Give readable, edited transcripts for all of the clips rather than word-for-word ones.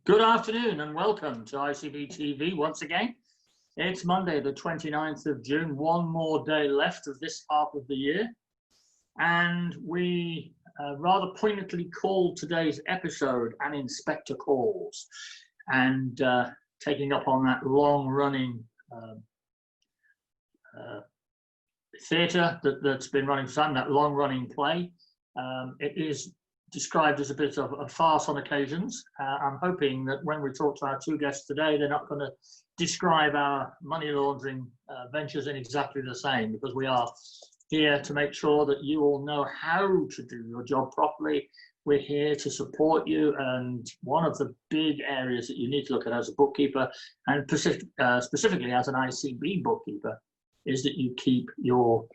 Good afternoon and welcome to ICB TV once again. It's Monday, the 29th of June, one more day left of this half of the year. And we rather poignantly called today's episode An Inspector Calls. And taking up on that long-running theatre that's been running for some, that long-running play. It is described as a bit of a farce on occasions. I'm hoping that when we talk to our two guests today, they're not going to describe our money laundering ventures in exactly the same, because we are here to make sure that you all know how to do your job properly. We're here to support you, and one of the big areas that you need to look at as a bookkeeper, and specifically as an ICB bookkeeper, is that you keep your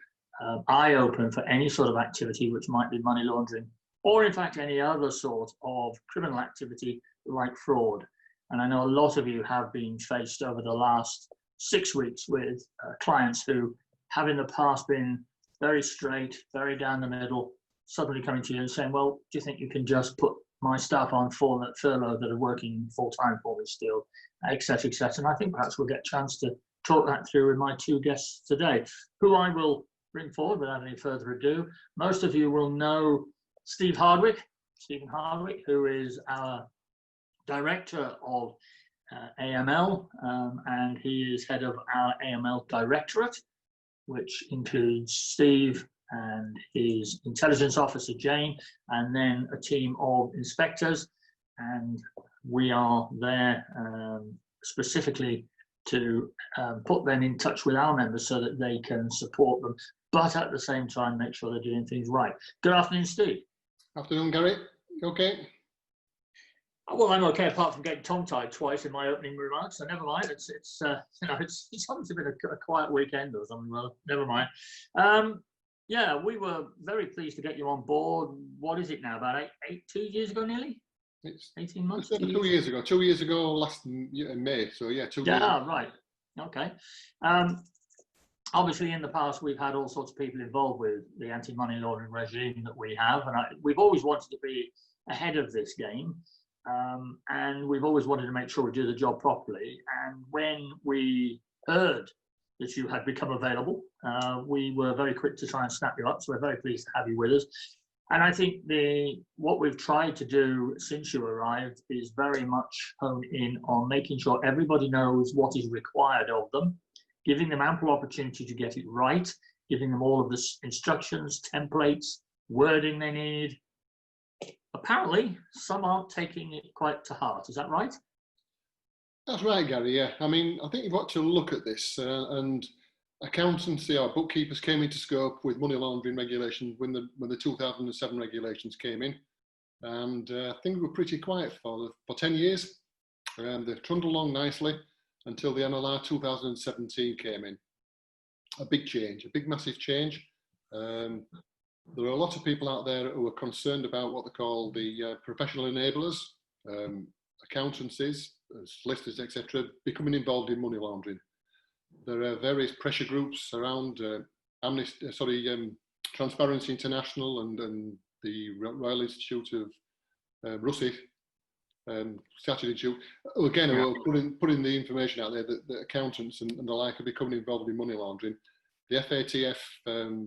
eye open for any sort of activity which might be money laundering, or in fact any other sort of criminal activity like fraud. And I know a lot of you have been faced over the last 6 weeks with clients who have in the past been very straight, very down the middle, suddenly coming to you and saying, well, do you think you can just put my staff on furlough that are working full-time for me still, etc., etc. And I think perhaps we'll get a chance to talk that through with my two guests today, who I will bring forward without any further ado. Most of you will know Stephen Hardwick, who is our director of AML, and he is head of our AML directorate, which includes Steve and his intelligence officer Jane, and then a team of inspectors. And we are there specifically to put them in touch with our members so that they can support them, but at the same time make sure they're doing things right. Good afternoon, Steve. Afternoon, Garry. You okay? Well, I'm okay, apart from getting tongue-tied twice in my opening remarks. So never mind. It's obviously been a quiet weekend or something. Well, never mind. Yeah, we were very pleased to get you on board. What is it now? About 2 years ago, nearly. It's 18 months. It's 2 years ago. 2 years ago, last May. So yeah, 2 years. Yeah, right. Okay. Obviously, in the past, we've had all sorts of people involved with the anti-money laundering regime that we have, and we've always wanted to be ahead of this game, and we've always wanted to make sure we do the job properly. And when we heard that you had become available, we were very quick to try and snap you up, so we're very pleased to have you with us. And I think what we've tried to do since you arrived is very much hone in on making sure everybody knows what is required of them, giving them ample opportunity to get it right, giving them all of the instructions, templates, wording they need. Apparently, some aren't taking it quite to heart. Is that right? That's right, Garry. Yeah, I mean, I think you've got to look at this, and accountancy or bookkeepers came into scope with money laundering regulations when the 2007 regulations came in, and things were pretty quiet for 10 years. They've trundled along nicely until the NLR 2017 came in. A big change, a big massive change. There are a lot of people out there who are concerned about what they call the professional enablers, accountancies, solicitors, etc., becoming involved in money laundering. There are various pressure groups around Transparency International and the Royal Institute of Russia, Statute Institute, again, we're putting the information out there that accountants and the like are becoming involved in money laundering. The FATF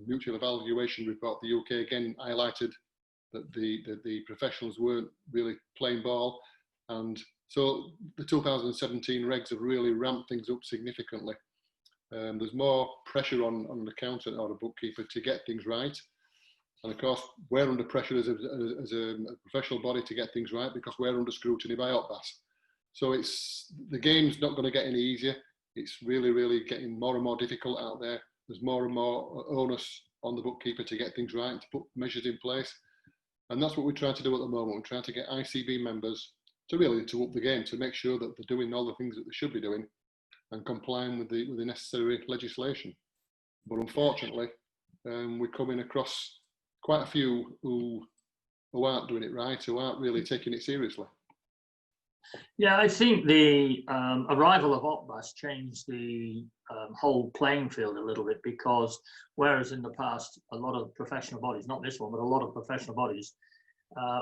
Mutual Evaluation Report, the UK, again highlighted that the professionals weren't really playing ball, and so the 2017 regs have really ramped things up significantly. There's more pressure on an accountant or a bookkeeper to get things right. And of course, we're under pressure as a professional body to get things right because we're under scrutiny by OPBAS. So the game's not going to get any easier. It's really, really getting more and more difficult out there. There's more and more onus on the bookkeeper to get things right, to put measures in place. And that's what we're trying to do at the moment. We're trying to get ICB members to up the game, to make sure that they're doing all the things that they should be doing and complying with the necessary legislation. But unfortunately, we're coming across quite a few who aren't doing it right, who aren't really taking it seriously. Yeah, I think the arrival of OPBAS changed the whole playing field a little bit, because whereas in the past a lot of professional bodies, not this one, but a lot of professional bodies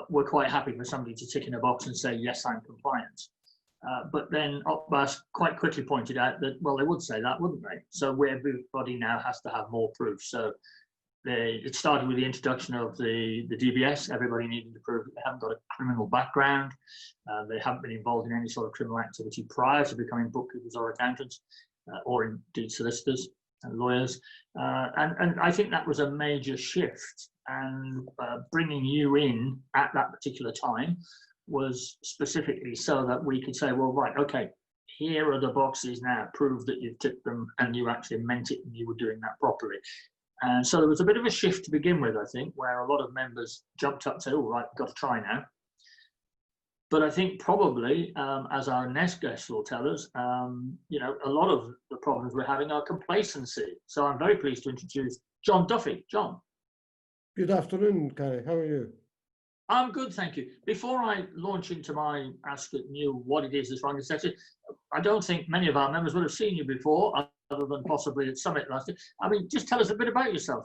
we're quite happy for somebody to tick in a box and say, yes, I'm compliant. But then Opbas quite quickly pointed out that, well, they would say that, wouldn't they? So everybody now has to have more proof. So it started with the introduction of the DBS. Everybody needed to prove that they haven't got a criminal background. They haven't been involved in any sort of criminal activity prior to becoming bookkeepers or accountants, or indeed solicitors and lawyers. And I think that was a major shift. And bringing you in at that particular time was specifically so that we could say, well, right, okay, here are the boxes now, prove that you've ticked them and you actually meant it and you were doing that properly. And so there was a bit of a shift to begin with, I think, where a lot of members jumped up and said, all right, got to try now. But I think probably, as our next guest will tell us, you know, a lot of the problems we're having are complacency. So I'm very pleased to introduce John Duffy. John. Good afternoon, Garry. How are you? I'm good, thank you. Before I launch into my Ask It New what it is that's wrong, etc., I don't think many of our members would have seen you before, other than possibly at Summit last year. I mean, just tell us a bit about yourself.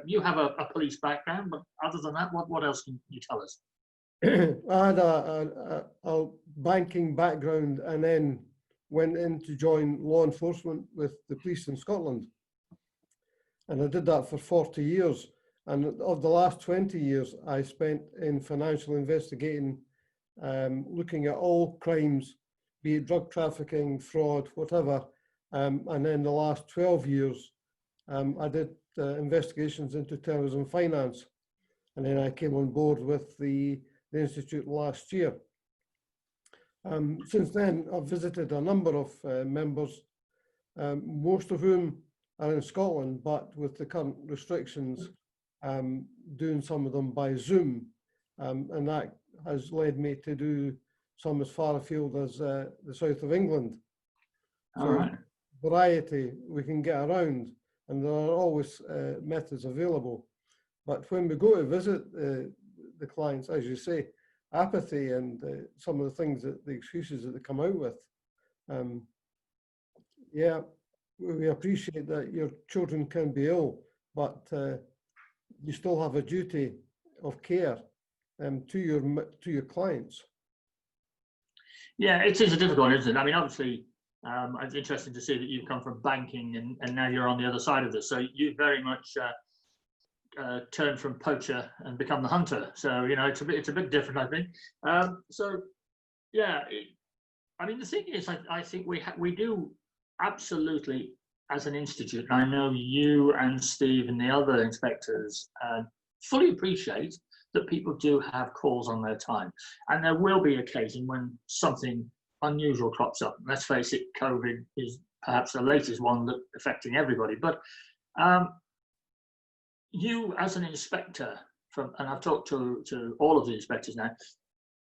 You have a police background, but other than that, what else can you tell us? I had a banking background and then went in to join law enforcement with the police in Scotland. And I did that for 40 years. And of the last 20 years, I spent in financial investigating, looking at all crimes, be it drug trafficking, fraud, whatever. And then the last 12 years, I did investigations into terrorism finance. And then I came on board with the Institute last year. Since then, I've visited a number of members, most of whom are in Scotland, but with the current restrictions, doing some of them by Zoom. And that has led me to do some as far afield as the south of England. All right. Variety we can get around, and there are always methods available. But when we go to visit the clients, as you say, apathy and some of the things that the excuses that they come out with. Yeah, we appreciate that your children can be ill, but you still have a duty of care to your clients. Yeah, it is a difficult one, isn't it? I mean, obviously, it's interesting to see that you've come from banking and now you're on the other side of this. So you very much turn from poacher and become the hunter. So, you know, it's a bit different, I think. So, yeah, I mean, the thing is, I think we do absolutely, as an institute, and I know you and Steve and the other inspectors fully appreciate that people do have calls on their time. And there will be occasion when something unusual crops up. Let's face it, COVID is perhaps the latest one that's affecting everybody. But you as an inspector, and I've talked to all of the inspectors now,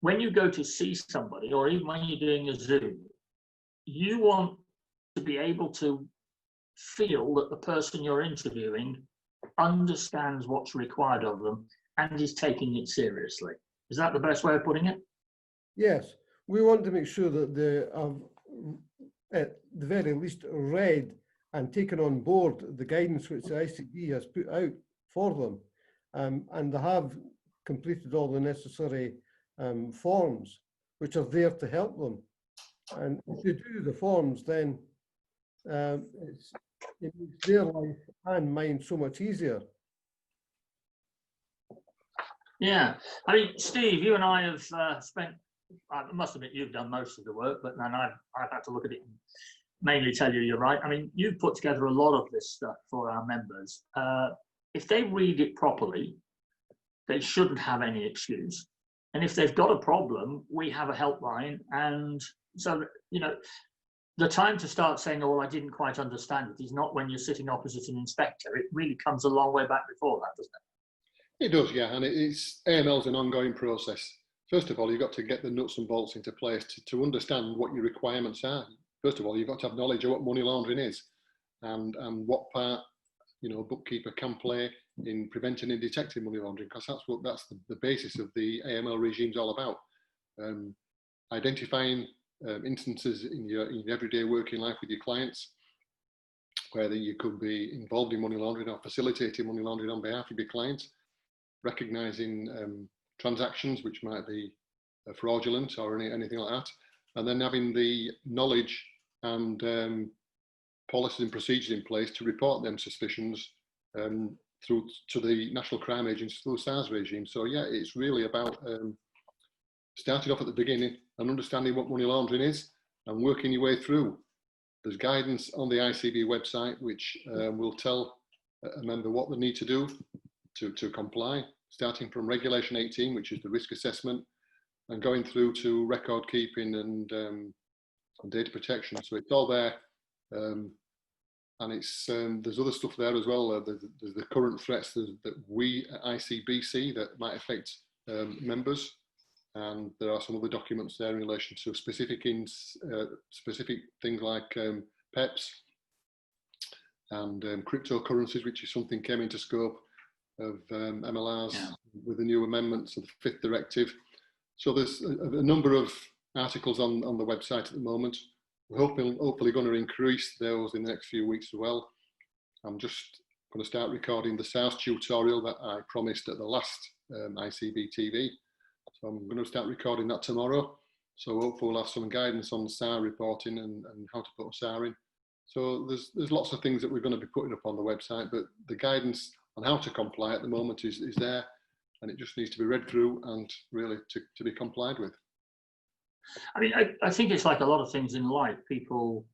when you go to see somebody, or even when you're doing a Zoom, you want to be able to feel that the person you're interviewing understands what's required of them and is taking it seriously. Is that the best way of putting it? Yes, we want to make sure that they have, at the very least, read and taken on board the guidance which the ICB has put out for them, and they have completed all the necessary forms which are there to help them. And if you do the forms, then it makes their life and mine so much easier. Yeah, I mean, Steve, you and I have spent, I must admit you've done most of the work, but then I've had to look at it and mainly tell you you're right. I mean, you've put together a lot of this stuff for our members. If they read it properly, they shouldn't have any excuse. And if they've got a problem, we have a helpline. And so, you know, the time to start saying, oh, well, I didn't quite understand it is not when you're sitting opposite an inspector. It really comes a long way back before that, doesn't it? It does, yeah, and it's AML's an ongoing process. First of all, you've got to get the nuts and bolts into place to understand what your requirements are. First of all, you've got to have knowledge of what money laundering is and what part, you know, a bookkeeper can play in preventing and detecting money laundering, because that's the basis of the AML regime's all about. Identifying instances in your everyday working life with your clients where you could be involved in money laundering or facilitating money laundering on behalf of your clients. Recognising transactions, which might be fraudulent or anything like that, and then having the knowledge and policies and procedures in place to report them suspicions through to the National Crime Agency through the SARS regime. So yeah, it's really about starting off at the beginning and understanding what money laundering is and working your way through. There's guidance on the ICB website which will tell a member what they need to do to comply, starting from Regulation 18, which is the risk assessment, and going through to record keeping and data protection. So it's all there, and it's there's other stuff there as well. There's the current threats that we at ICB see that might affect members, and there are some other documents there in relation to specific things like PEPs and cryptocurrencies, which is something came into scope of MLRs with the new amendments of the 5th directive. So there's a number of articles on the website at the moment. We're hopefully going to increase those in the next few weeks as well. I'm just going to start recording the SARS tutorial that I promised at the last ICB TV. So I'm going to start recording that tomorrow. So hopefully we'll have some guidance on SAR reporting and how to put a SAR in. So there's lots of things that we're going to be putting up on the website, but the guidance on how to comply at the moment is there, and it just needs to be read through and really to be complied with. I mean, I think it's like a lot of things in life. People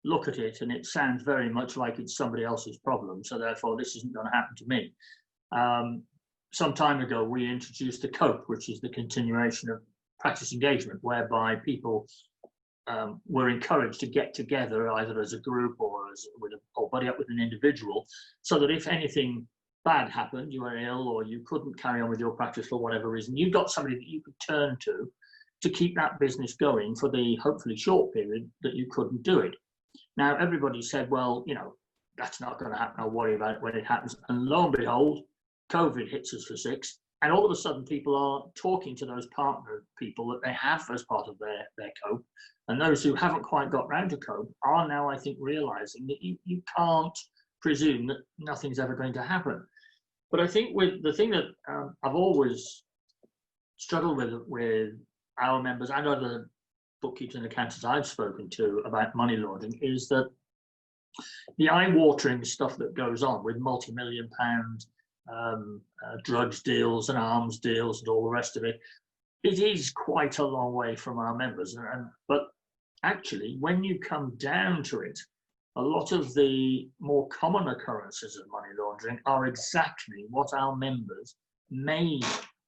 look at it and it sounds very much like it's somebody else's problem, so therefore this isn't going to happen to me. Some time ago, we introduced the COPE, which is the continuation of practice engagement, whereby people were encouraged to get together either as a group or or buddy up with an individual, so that if anything bad happened, you were ill or you couldn't carry on with your practice for whatever reason, you've got somebody that you could turn to keep that business going for the hopefully short period that you couldn't do it. Now, everybody said, well, you know, that's not going to happen. I'll worry about it when it happens. And lo and behold, COVID hits us for 6. And all of a sudden, people are talking to those partner people that they have as part of their COPE. And those who haven't quite got round to COPE are now, I think, realizing that you can't presume that nothing's ever going to happen. But I think with the thing that I've always struggled with our members and other bookkeepers and accountants I've spoken to about money laundering is that the eye-watering stuff that goes on with multi-million-pound drugs deals and arms deals and all the rest of it, it is quite a long way from our members. But actually, when you come down to it, a lot of the more common occurrences of money laundering are exactly what our members may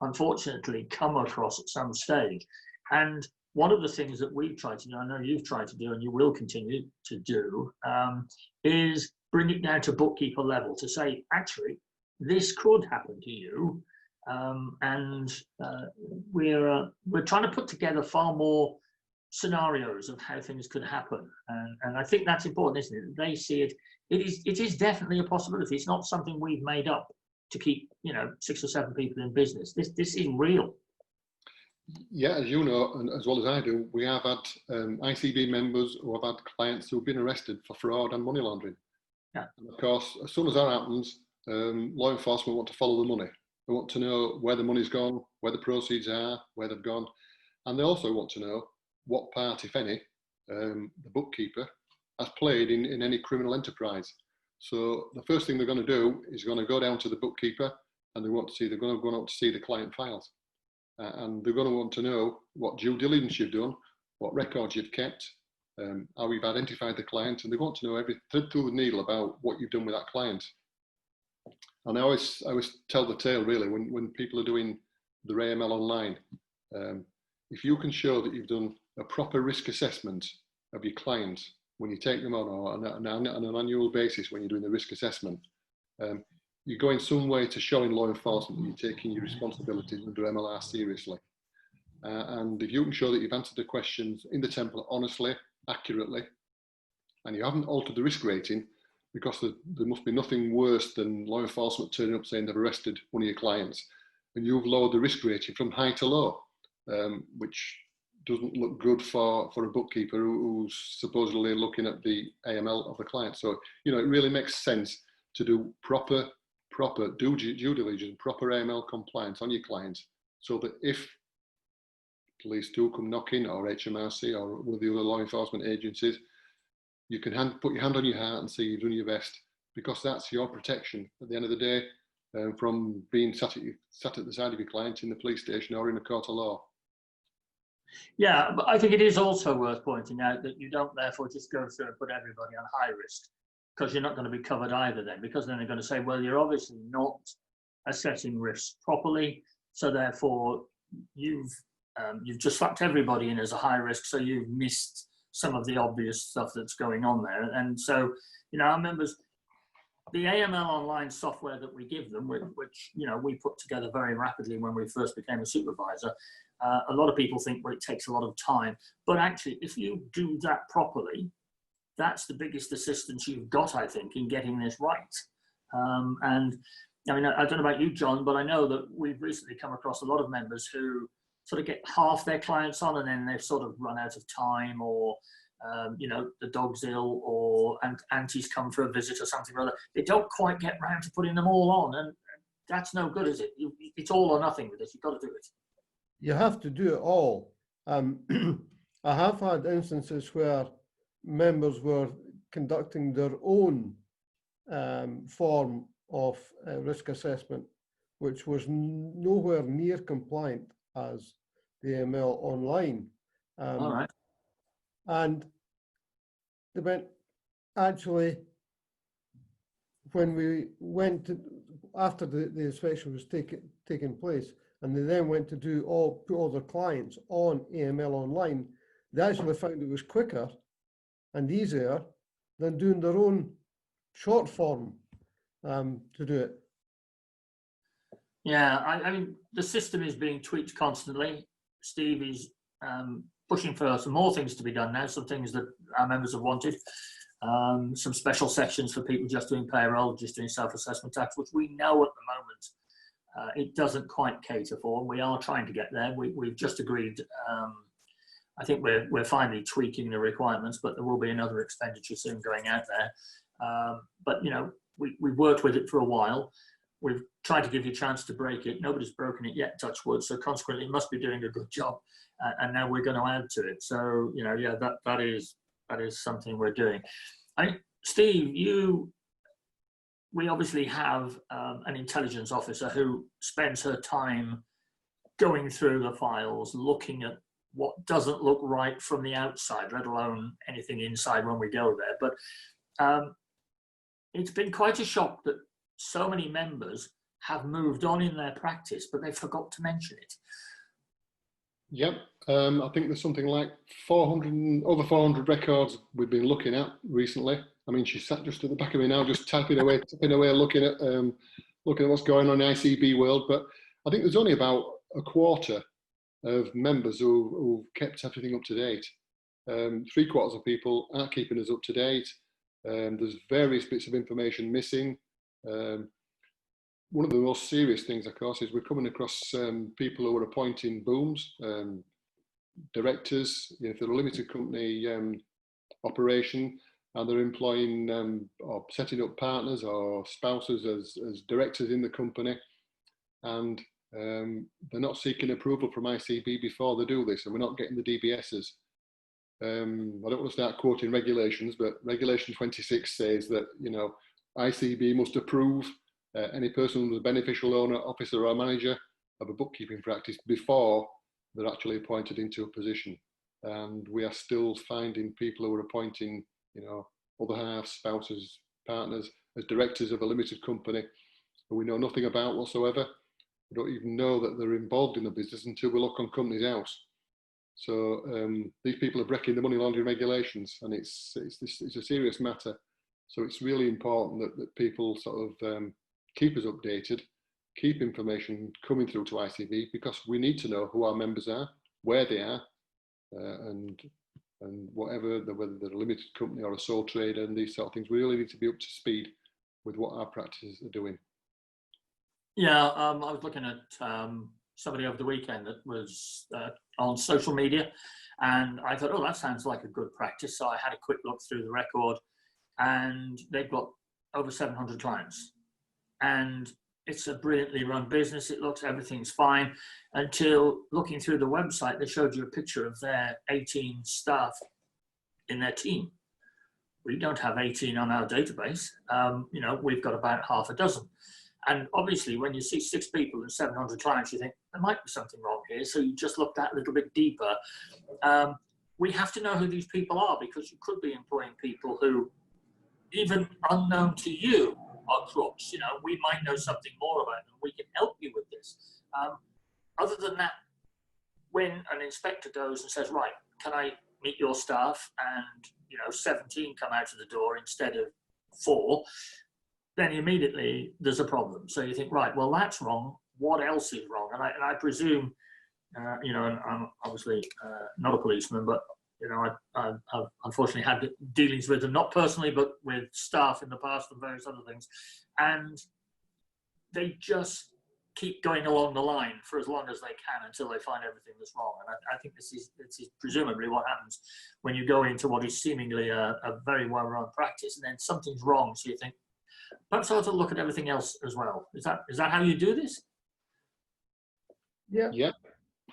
unfortunately come across at some stage. And one of the things that we've tried to do, I know you've tried to do and you will continue to do, is bring it down to bookkeeper level to say, actually, this could happen to you. We're trying to put together far more scenarios of how things could happen. And I think that's important, isn't it? They see it. It is definitely a possibility. It's not something we've made up to keep, 6 or 7 people in business. This is real. Yeah, as you know, and as well as I do, we have had ICB members who have had clients who have been arrested for fraud and money laundering. Yeah. And of course, as soon as that happens, law enforcement want to follow the money. They want to know where the money's gone, where the proceeds are, where they've gone. And they also want to know what part, if any, the bookkeeper has played in any criminal enterprise. So the first thing they're going to do is going to go down to the bookkeeper and they're going to go out to see the client files. And they're going to want to know what due diligence you've done, what records you've kept, how you've identified the client, and they want to know every thread through the needle about what you've done with that client. And I always tell the tale really when people are doing their AML online. If you can show that you've done a proper risk assessment of your client when you take them on, or on an annual basis when you're doing the risk assessment, you're going some way to showing law enforcement that you're taking your responsibilities under MLR seriously. And if you can show that you've answered the questions in the template honestly, accurately, and you haven't altered the risk rating, because there must be nothing worse than law enforcement turning up saying they've arrested one of your clients, and you've lowered the risk rating from high to low, which doesn't look good for a bookkeeper who's supposedly looking at the AML of the client. So, it really makes sense to do proper due diligence, proper AML compliance on your clients so that if police do come knocking, or HMRC, or one of the other law enforcement agencies, you can put your hand on your heart and say you've done your best, because that's your protection at the end of the day, from being sat at the side of your client in the police station or in a court of law. Yeah, but I think it is also worth pointing out that you don't therefore just go through and put everybody on high risk, because you're not going to be covered either then, because then they're going to say, well, you're obviously not assessing risks properly, so therefore you've just slapped everybody in as a high risk, so you've missed some of the obvious stuff that's going on there. And so, our members, the AML online software that we give them, which we put together very rapidly when we first became a supervisor, a lot of people think, well, it takes a lot of time, but actually, if you do that properly, that's the biggest assistance you've got, I think, in getting this right. And I mean, I don't know about you, John, but I know that we've recently come across a lot of members who sort of get half their clients on, and then they've sort of run out of time, or the dog's ill, or auntie's come for a visit or something or other. They don't quite get round to putting them all on, and that's no good, is it? It's all or nothing with this. You've got to do it. You have to do it all. I have had instances where members were conducting their own form of risk assessment, which was nowhere near compliant as the AML online. All right. And they went, actually, when we went to, after the inspection was taking place, and they then went to put all their clients on AML online, they actually found it was quicker and easier than doing their own short form to do it. Yeah, I mean, the system is being tweaked constantly. Steve is pushing for some more things to be done now, some things that our members have wanted. Some special sections for people just doing payroll, just doing self-assessment tax, which we know at the moment it doesn't quite cater for, and we are trying to get there. We've just agreed, I think we're finally tweaking the requirements, but there will be another expenditure soon going out there. But we've worked with it for a while. We've tried to give you a chance to break it. Nobody's broken it yet, touch wood. So consequently, it must be doing a good job. And now we're going to add to it. So, yeah, that is something we're doing. Steve, we obviously have an intelligence officer who spends her time going through the files, looking at what doesn't look right from the outside, let alone anything inside when we go there. But it's been quite a shock that so many members have moved on in their practice, but they forgot to mention it. Yep, I think there's something like over 400 records we've been looking at recently. I mean, she sat just at the back of me now, just tapping away, looking at what's going on in the ICB world. But I think there's only about a quarter of members who've kept everything up to date. 3/4 of people aren't keeping us up to date. There's various bits of information missing. One of the most serious things, of course, is we're coming across people who are appointing booms, directors. If they're a limited company operation, and they're employing or setting up partners or spouses as directors in the company, and they're not seeking approval from ICB before they do this, and we're not getting the DBSs. I don't want to start quoting regulations, but Regulation 26 says that ICB must approve any person who's a beneficial owner, officer, or manager of a bookkeeping practice before they're actually appointed into a position. And we are still finding people who are appointing, other halves, spouses, partners as directors of a limited company who we know nothing about whatsoever. We don't even know that they're involved in the business until we look on Companies House. So these people are breaking the money laundering regulations, and it's a serious matter. So it's really important that people sort of keep us updated, keep information coming through to ICB, because we need to know who our members are, where they are, and whether they're a limited company or a sole trader and these sort of things. We really need to be up to speed with what our practices are doing. Yeah, I was looking at somebody over the weekend that was on social media, and I thought, oh, that sounds like a good practice. So I had a quick look through the record, and they've got over 700 clients. And it's a brilliantly run business. It looks, everything's fine, until looking through the website, they showed you a picture of their 18 staff in their team. We don't have 18 on our database. You know, we've got about half a dozen. And obviously, when you see 6 people and 700 clients, you think there might be something wrong here. So you just look that a little bit deeper. We have to know who these people are, because you could be employing people who, even unknown to you, are crooks. You know, we might know something more about them. We can help you with this. Other than that, when an inspector goes and says, right, can I meet your staff, and, you know, 17 come out of the door instead of 4, then immediately there's a problem. So you think, right, well, that's wrong. What else is wrong? And I presume, you know, and I'm obviously not a policeman, but, you know, I've unfortunately had dealings with them, not personally, but with staff in the past and various other things. And they just keep going along the line for as long as they can until they find everything that's wrong. And I think this is presumably what happens when you go into what is seemingly a very well-run practice, and then something's wrong. So you think, perhaps I ought to look at everything else as well. Is that how you do this? Yeah. Yeah.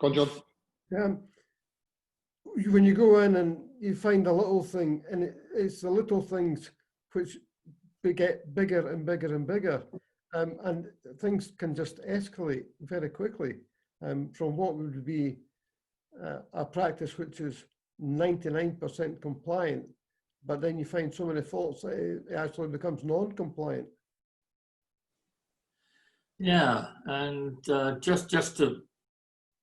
Go on, John. When you go in and you find a little thing, and it's the little things which get bigger and bigger and bigger, and things can just escalate very quickly from what would be a practice which is 99% compliant, but then you find so many faults that it actually becomes non-compliant. Yeah, and just to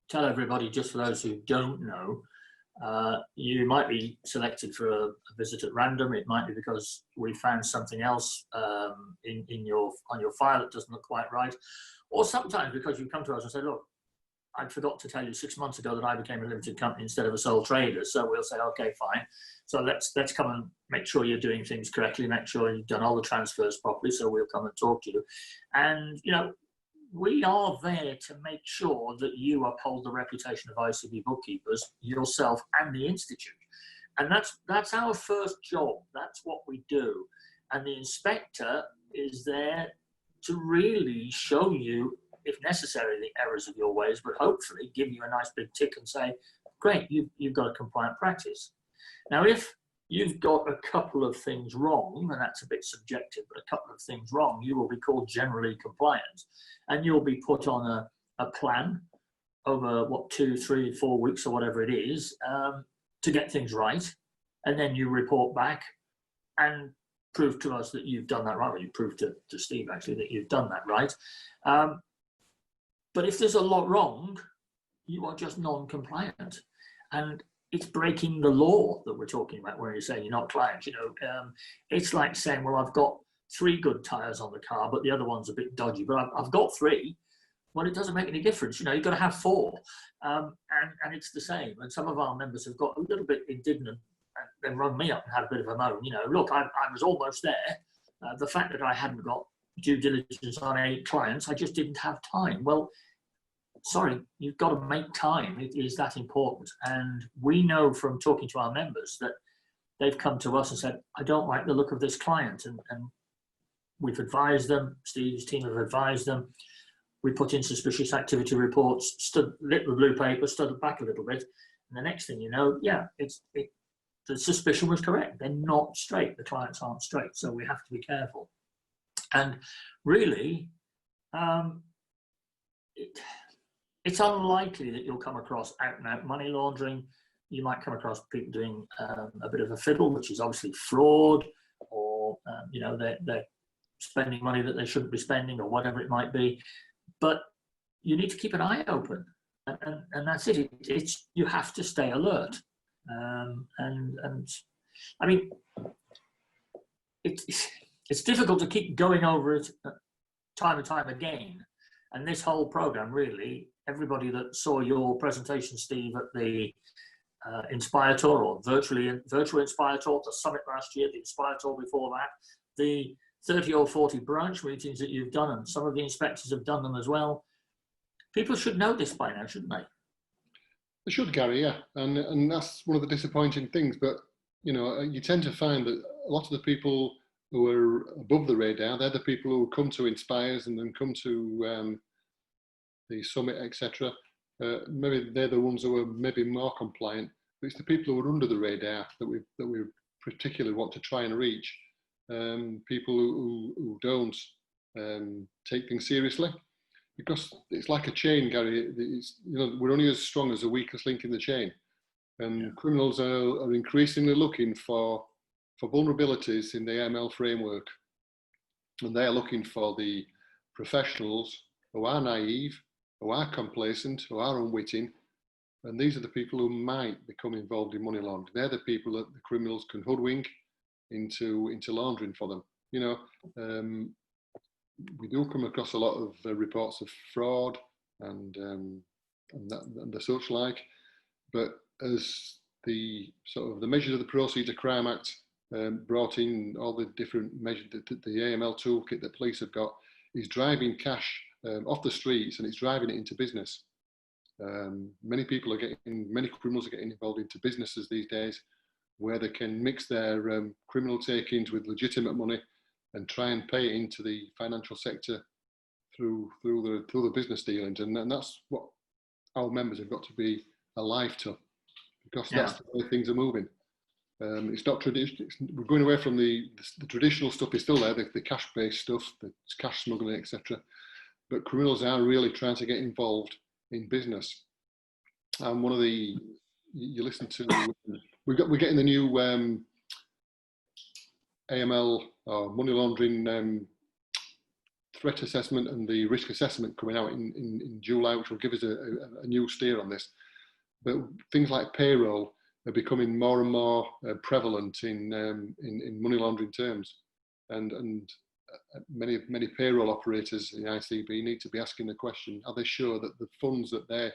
tell everybody, just for those who don't know, you might be selected for a visit at random. It might be because we found something else on your file that doesn't look quite right, or sometimes because you come to us and say, look, I forgot to tell you 6 months ago that I became a limited company instead of a sole trader. So we'll say, okay, fine. So let's come and make sure you're doing things correctly, make sure you've done all the transfers properly. So we'll come and talk to you. And, you know, we are there to make sure that you uphold the reputation of ICB bookkeepers, yourself and the Institute. And that's our first job. That's what we do. And the inspector is there to really show you, if necessary, the errors of your ways, but hopefully give you a nice big tick and say, great, you've got a compliant practice. Now, if you've got a couple of things wrong, and that's a bit subjective, but a couple of things wrong, you will be called generally compliant, and you'll be put on a plan over, 2, 3, 4 weeks or whatever it is, to get things right. And then you report back and prove to us that you've done that right, or you prove to Steve, actually, that you've done that right. But if there's a lot wrong, you are just non-compliant. And it's breaking the law that we're talking about when you're saying you're not compliant. You know, it's like saying, well, I've got 3 good tires on the car, but the other one's a bit dodgy, but I've got 3. Well, it doesn't make any difference. You know, you've got to have 4. And it's the same. And some of our members have got a little bit indignant and then rung me up and had a bit of a moan. You know, look, I was almost there. The fact that I hadn't got due diligence on 8 clients, I just didn't have time. Well, sorry, you've got to make time. It is that important. And we know from talking to our members that they've come to us and said, I don't like the look of this client. And we've advised them, Steve's team have advised them. We put in suspicious activity reports, lit the blue paper, stood it back a little bit. And the next thing you know, yeah, the suspicion was correct. They're not straight. The clients aren't straight. So we have to be careful. And really, it's unlikely that you'll come across out-and-out money laundering. You might come across people doing a bit of a fiddle, which is obviously fraud, or you know, they're spending money that they shouldn't be spending, or whatever it might be. But you need to keep an eye open, and that's it. You have to stay alert. And I mean, it's difficult to keep going over it time and time again. And this whole program, really, everybody that saw your presentation, Steve, at the Inspire Tour, or virtual Inspire Tour, the summit last year, the Inspire Tour before that, the 30 or 40 branch meetings that you've done, and some of the inspectors have done them as well. People should know this by now, shouldn't they? They should, Gary, yeah. And that's one of the disappointing things. But, you know, you tend to find that a lot of the people who are above the radar. They're the people who come to Inspires and then come to the summit, etc. Maybe they're the ones who are maybe more compliant. But it's the people who are under the radar that we particularly want to try and reach. People who don't take things seriously, because it's like a chain, Gary. We're only as strong as the weakest link in the chain, and criminals are increasingly looking for vulnerabilities in the AML framework, and they are looking for the professionals who are naive, who are complacent, who are unwitting, and these are the people who might become involved in money laundering. They're the people that the criminals can hoodwink into laundering for them. We do come across a lot of reports of fraud and the such like, but as the measures of the Proceeds of Crime Act brought in all the different measures that the AML toolkit that police have got, is driving cash off the streets, and it's driving it into business. Many criminals are getting involved into businesses these days, where they can mix their criminal take-ins with legitimate money and try and pay it into the financial sector through the business dealings, and that's what our members have got to be alive to, because that's the way things are moving. It's not traditional. We're going away from the traditional stuff. Is still there, the cash-based stuff, the cash smuggling, etc. But criminals are really trying to get involved in business. And one of the you listen to, we're getting the new AML or money laundering threat assessment and the risk assessment coming out in July, which will give us a new steer on this. But things like payroll are becoming more and more prevalent in money laundering terms, and many payroll operators in the ICB need to be asking the question: are they sure that the funds that they're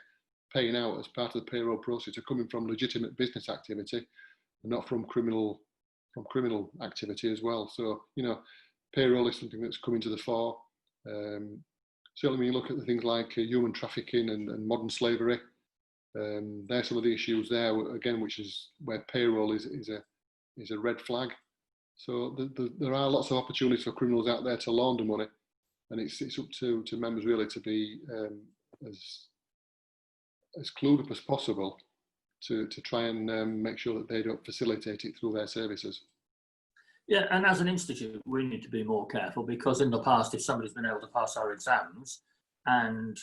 paying out as part of the payroll process are coming from legitimate business activity and not from criminal activity as well? So payroll is something that's coming to the fore. Certainly, when you look at the things like human trafficking and modern slavery. There's some of the issues there again, which is where payroll is a red flag. So there are lots of opportunities for criminals out there to launder money, and it's up to members really to be as clued up as possible to try and make sure that they don't facilitate it through their services. Yeah, and as an institute, we need to be more careful, because in the past, if somebody's been able to pass our exams and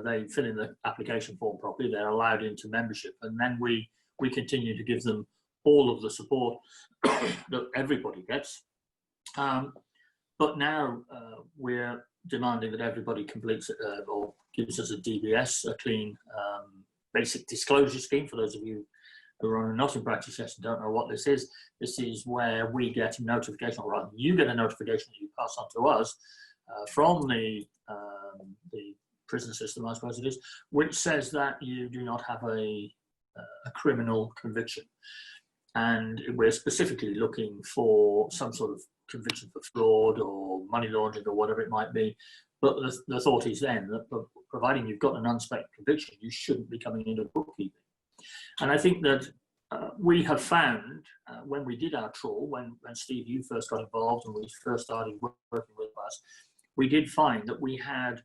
they fill in the application form properly, they're allowed into membership, and then we continue to give them all of the support that everybody gets. But now we're demanding that everybody completes or gives us a DBS, a clean basic disclosure scheme. For those of you who are not in practice yet and don't know what this is where we get a notification, or rather you get a notification that you pass on to us from the prison system, I suppose it is, which says that you do not have a criminal conviction. And we're specifically looking for some sort of conviction for fraud or money laundering or whatever it might be. But the thought is then that providing you've got an unspent conviction, you shouldn't be coming into bookkeeping. And I think that we have found when we did our trawl, when Steve, you first got involved and we first started working with us, we did find that we had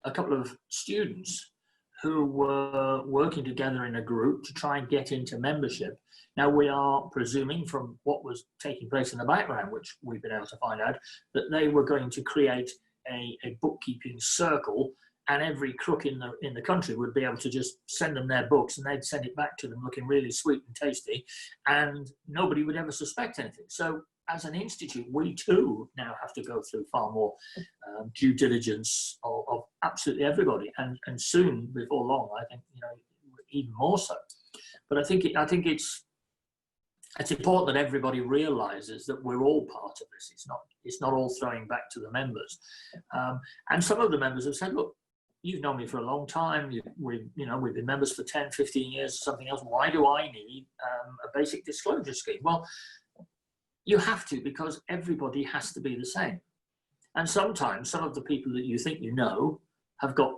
a couple of students who were working together in a group to try and get into membership. Now, we are presuming from what was taking place in the background, which we've been able to find out, that they were going to create a bookkeeping circle, and every crook in the country would be able to just send them their books, and they'd send it back to them looking really sweet and tasty, and nobody would ever suspect anything. So as an institute, we too now have to go through far more due diligence of absolutely everybody, and soon, before long, I think, even more so. But I think it's important that everybody realises that we're all part of this. It's not all throwing back to the members. And some of the members have said, look, you've known me for a long time. We've been members for 10, 15 years or something else. Why do I need a basic disclosure scheme? Well, you have to, because everybody has to be the same. And sometimes some of the people that you think you know have got,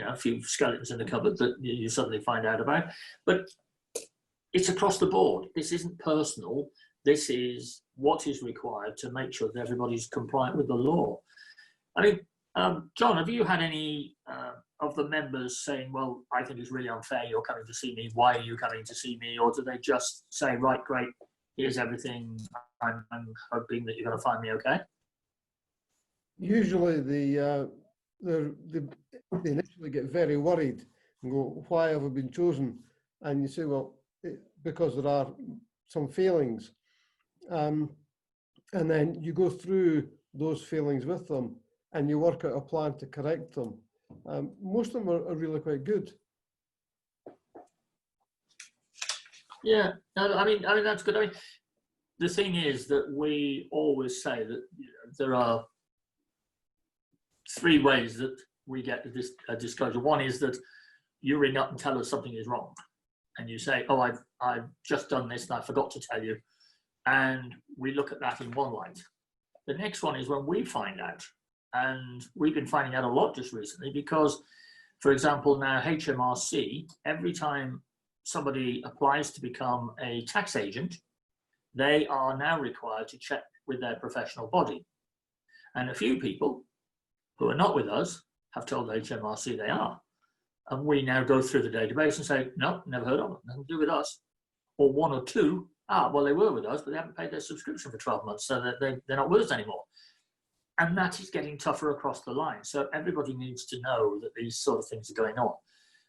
a few skeletons in the cupboard that you suddenly find out about. But it's across the board. This isn't personal. this is what is required to make sure that everybody's compliant with the law. I mean, John, have you had any of the members saying, well, I think it's really unfair you're coming to see me, why are you coming to see me? Or do they just say, right, great, here's everything, I'm hoping that you're going to find me okay? Usually they initially get very worried and go, why have I been chosen? And you say, well, because there are some failings. And then you go through those failings with them and you work out a plan to correct them. Most of them are really quite good. Yeah, no, I mean that's good. I mean, the thing is that we always say that there are three ways that we get this disclosure. One is that you ring up and tell us something is wrong, and you say, "Oh, I've just done this and I forgot to tell you," and we look at that in one light. The next one is when we find out, and we've been finding out a lot just recently because, for example, now HMRC, every time somebody applies to become a tax agent, they are now required to check with their professional body. And a few people who are not with us have told HMRC they are. And we now go through the database and say, no, never heard of them, nothing to do with us. Or one or two, well, they were with us, but they haven't paid their subscription for 12 months, so they're not with us anymore. And that is getting tougher across the line. So everybody needs to know that these sort of things are going on.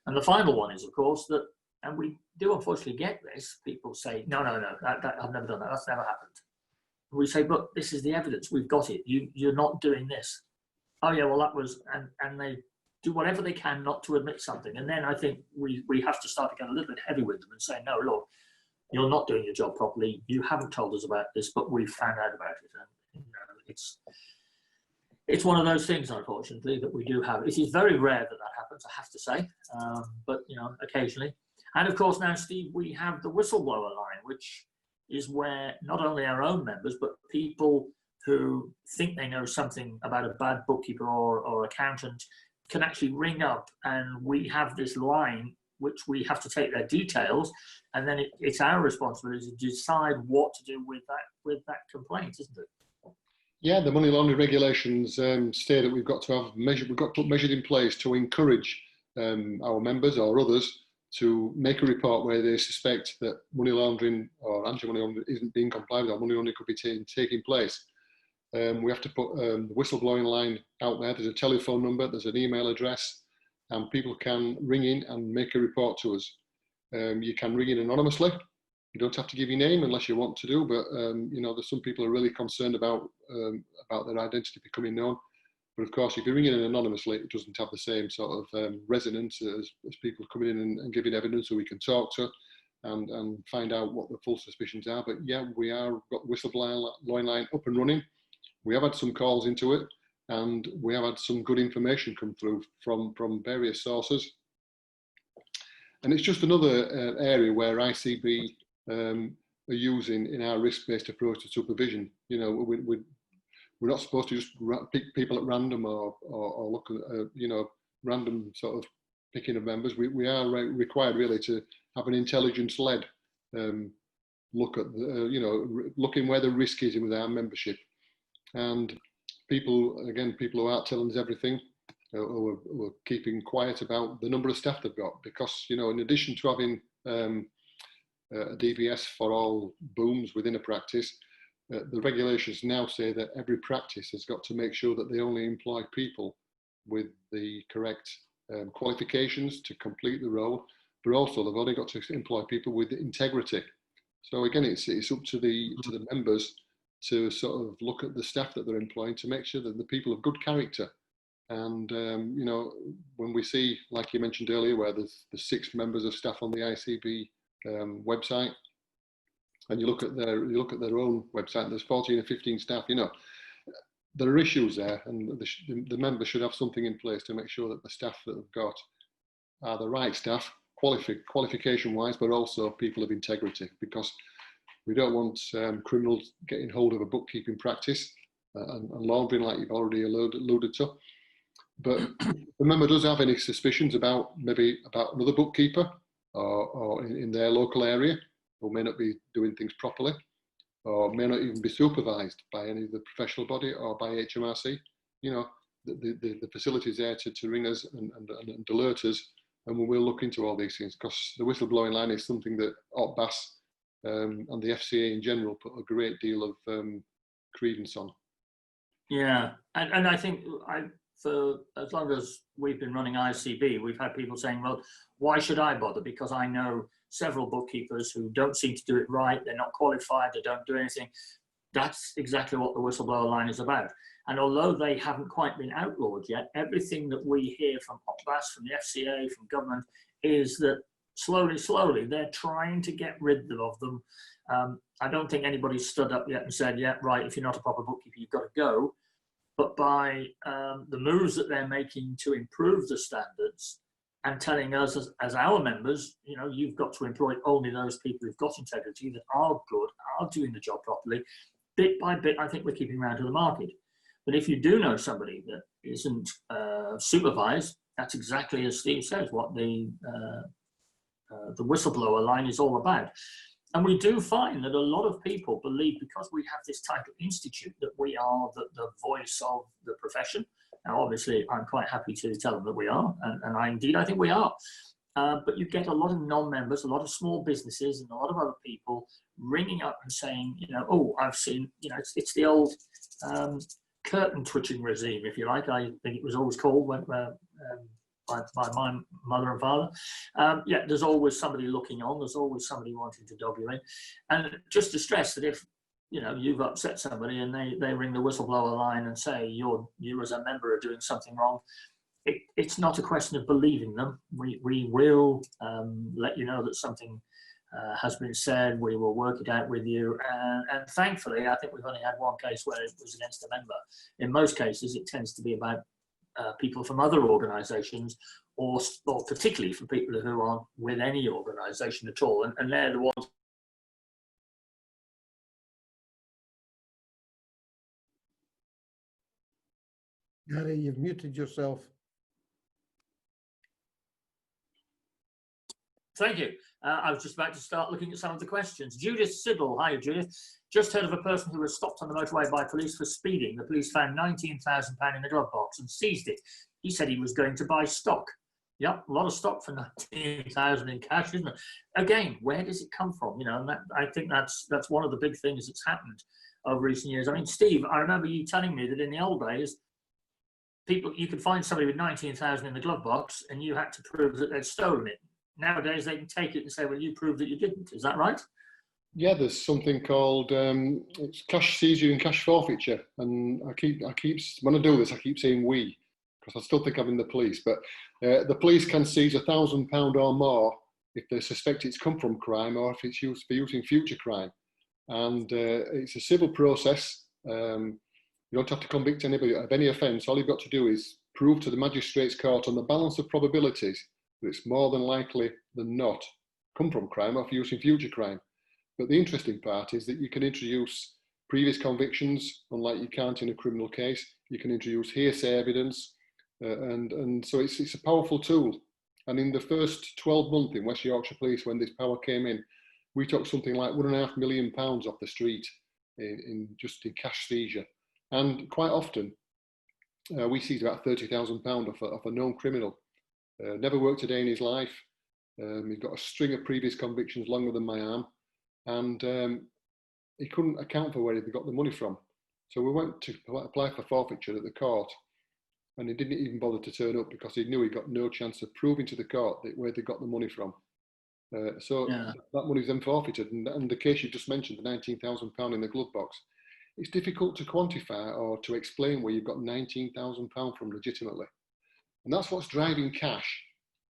And the final one is, of course, that, and we do unfortunately get this, people say, no, I've never done that, that's never happened. We say, but this is the evidence, we've got it, you're not doing this. Oh yeah, well that was, and they do whatever they can not to admit something. And then I think we have to start to get a little bit heavy with them and say, no, look, you're not doing your job properly, you haven't told us about this, but we've found out about it. And it's one of those things, unfortunately, that we do have. It is very rare that happens, I have to say, but occasionally. And of course now, Steve, we have the whistleblower line, which is where not only our own members, but people who think they know something about a bad bookkeeper or accountant can actually ring up, and we have this line which we have to take their details, and then it's our responsibility to decide what to do with that complaint, isn't it? Yeah, the money laundering regulations state that we've got to put measures in place to encourage our members or others to make a report where they suspect that money laundering or anti-money laundering isn't being complied with, or money laundering could be taking place. We have to put the whistleblowing line out there. There's a telephone number, there's an email address, and people can ring in and make a report to us. You can ring in anonymously. You don't have to give your name unless you want to do, but there's some people are really concerned about their identity becoming known. But of course, if you ring in anonymously, it doesn't have the same sort of resonance as people coming in and giving evidence who we can talk to and find out what the full suspicions are. But yeah, we are got the whistleblowing line up and running. We have had some calls into it, and we have had some good information come through from various sources. And it's just another area where ICB are using in our risk-based approach to supervision. We're not supposed to just pick people at random or look at random sort of picking of members. We are required really to have an intelligence-led look at looking where the risk is with our membership. And people who aren't telling us everything, who are keeping quiet about the number of staff they've got, because in addition to having a DBS for all booms within a practice, the regulations now say that every practice has got to make sure that they only employ people with the correct qualifications to complete the role, but also they've only got to employ people with integrity. So again, it's up to the members to sort of look at the staff that they're employing to make sure that the people of good character. And when we see, like you mentioned earlier, where there's 6 members of staff on the ICB website, and you look at their own website, there's 14 or 15 staff. There are issues there, and the members should have something in place to make sure that the staff that they've got are the right staff, qualification-wise, but also people of integrity, because we don't want criminals getting hold of a bookkeeping practice and laundering, like you've already alluded to. But if the member does have any suspicions about another bookkeeper or in their local area who may not be doing things properly, or may not even be supervised by any of the professional body or by HMRC. You know, the facilities there to ring us and alert us, and we will look into all these things, because the whistleblowing line is something that OPBAS and the FCA in general put a great deal of credence on. Yeah, and I think for as long as we've been running ICB, we've had people saying, well, why should I bother? Because I know several bookkeepers who don't seem to do it right, they're not qualified, they don't do anything. That's exactly what the whistleblower line is about. And although they haven't quite been outlawed yet, everything that we hear from OPBAS, from the FCA, from government, is that slowly, they're trying to get rid of them. I don't think anybody's stood up yet and said, yeah, right, if you're not a proper bookkeeper, you've got to go. But by the moves that they're making to improve the standards and telling us as our members, you know, you've got to employ only those people who've got integrity, that are good, are doing the job properly, bit by bit, I think we're keeping around to the market. But if you do know somebody that isn't supervised, that's exactly as Steve says, what the whistleblower line is all about. And we do find that a lot of people believe, because we have this type of institute, that we are the voice of the profession. Now, obviously, I'm quite happy to tell them that we are, and I think we are. But you get a lot of non-members, a lot of small businesses, and a lot of other people ringing up and saying, you know, oh, I've seen, you know, it's the old curtain twitching regime, if you like. I think it was always called when, by my mother and father. Yeah, there's always somebody looking on, there's always somebody wanting to dob you in. And just to stress that if, you know, you've upset somebody and they ring the whistleblower line and say you as a member are doing something wrong, it's not a question of believing them. We will let you know that something has been said. We will work it out with you. And thankfully, I think we've only had one case where it was against a member. In most cases, it tends to be about people from other organisations, or particularly for people who aren't with any organisation at all, and they're the ones. Garry, you've muted yourself. Thank you. I was just about to start looking at some of the questions. Judith Siddle, hi Judith. Just heard of a person who was stopped on the motorway by police for speeding. The police found £19,000 in the glove box and seized it. He said he was going to buy stock. Yep, a lot of stock for 19,000 in cash, isn't it? Again, where does it come from? You know, and I think that's one of the big things that's happened over recent years. I mean, Steve, I remember you telling me that in the old days, you could find somebody with 19,000 in the glove box and you had to prove that they'd stolen it. Nowadays, they can take it and say, well, you proved that you didn't. Is that right? Yeah, there's something called it's cash seizure and cash forfeiture. And I keep when I do this, I keep saying we, because I still think I'm in the police. But the police can seize £1,000 or more if they suspect it's come from crime, or if it's used for using future crime. And it's a civil process. You don't have to convict anybody of any offence. All you've got to do is prove to the magistrate's court on the balance of probabilities that it's more than likely than not come from crime or for use in future crime. But the interesting part is that you can introduce previous convictions, unlike you can't in a criminal case. You can introduce hearsay evidence, and so it's a powerful tool. And in the first 12 months in West Yorkshire Police, when this power came in, we took something like £1.5 million off the street in cash seizure. And quite often, we seized about £30,000 off a known criminal. Never worked a day in his life. He's got a string of previous convictions longer than my arm, and he couldn't account for where he got the money from. So we went to apply for forfeiture at the court, and he didn't even bother to turn up because he knew he got no chance of proving to the court where they got the money from. So yeah, that money's then forfeited. And the case you just mentioned, the £19,000 in the glove box, it's difficult to quantify or to explain where you've got £19,000 from legitimately. And that's what's driving cash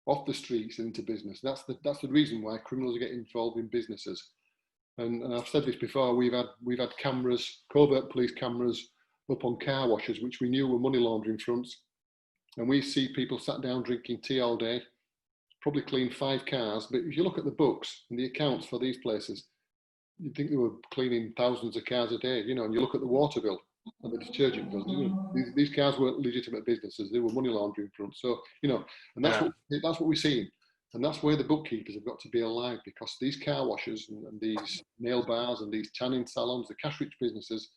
off the streets and into business. That's the reason why criminals are getting involved in businesses. And I've said this before, we've had cameras, covert police cameras up on car washes, which we knew were money laundering fronts. And we see people sat down drinking tea all day, probably cleaned 5 cars. But if you look at the books and the accounts for these places, you'd think they were cleaning thousands of cars a day, you know, and you look at the water bill and the detergent bill, you know, these cars weren't legitimate businesses, they were money laundering fronts. So, you know, and that's what we're seeing. And that's where the bookkeepers have got to be alive, because these car washers and these nail bars and these tanning salons, the cash-rich businesses,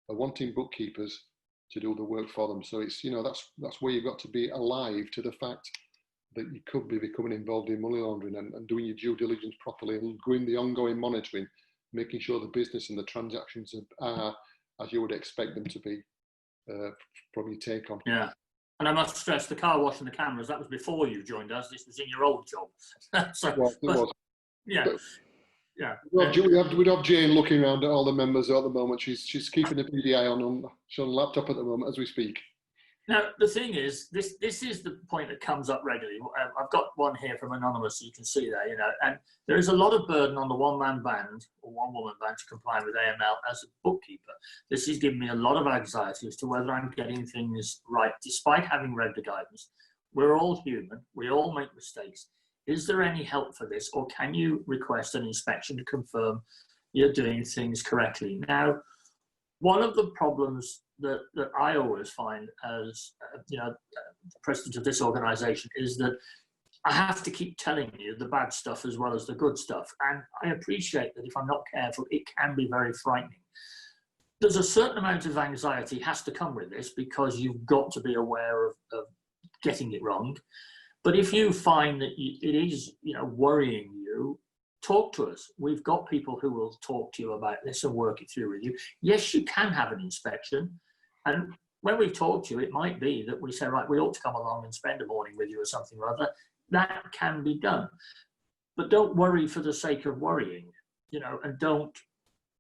are wanting bookkeepers to do the work for them. So it's, you know, that's where you've got to be alive to the fact that you could be becoming involved in money laundering, and doing your due diligence properly and doing the ongoing monitoring, making sure the business and the transactions are as you would expect them to be from your take on. Yeah. And I must stress, the car wash and the cameras, that was before you joined us. This was in your old job. So, Well, it was. Yeah. But yeah. We'd have Jane looking around at all the members at the moment. She's keeping a PDI on. She's on the laptop at the moment as we speak. Now, the thing is, this is the point that comes up regularly. I've got one here from Anonymous, so you can see there, you know, and there is a lot of burden on the one-man band or one-woman band to comply with AML as a bookkeeper. This is giving me a lot of anxiety as to whether I'm getting things right, despite having read the guidance. We're all human. We all make mistakes. Is there any help for this, or can you request an inspection to confirm you're doing things correctly? Now, one of the problems that I always find as you know, president of this organisation is that I have to keep telling you the bad stuff as well as the good stuff. And I appreciate that if I'm not careful, it can be very frightening. There's a certain amount of anxiety has to come with this, because you've got to be aware of getting it wrong. But if you find that it is, you know, worrying you, talk to us. We've got people who will talk to you about this and work it through with you. Yes, you can have an inspection. And when we've talked to you, it might be that we say, right, we ought to come along and spend a morning with you or something or other. That can be done. But don't worry for the sake of worrying, you know, and don't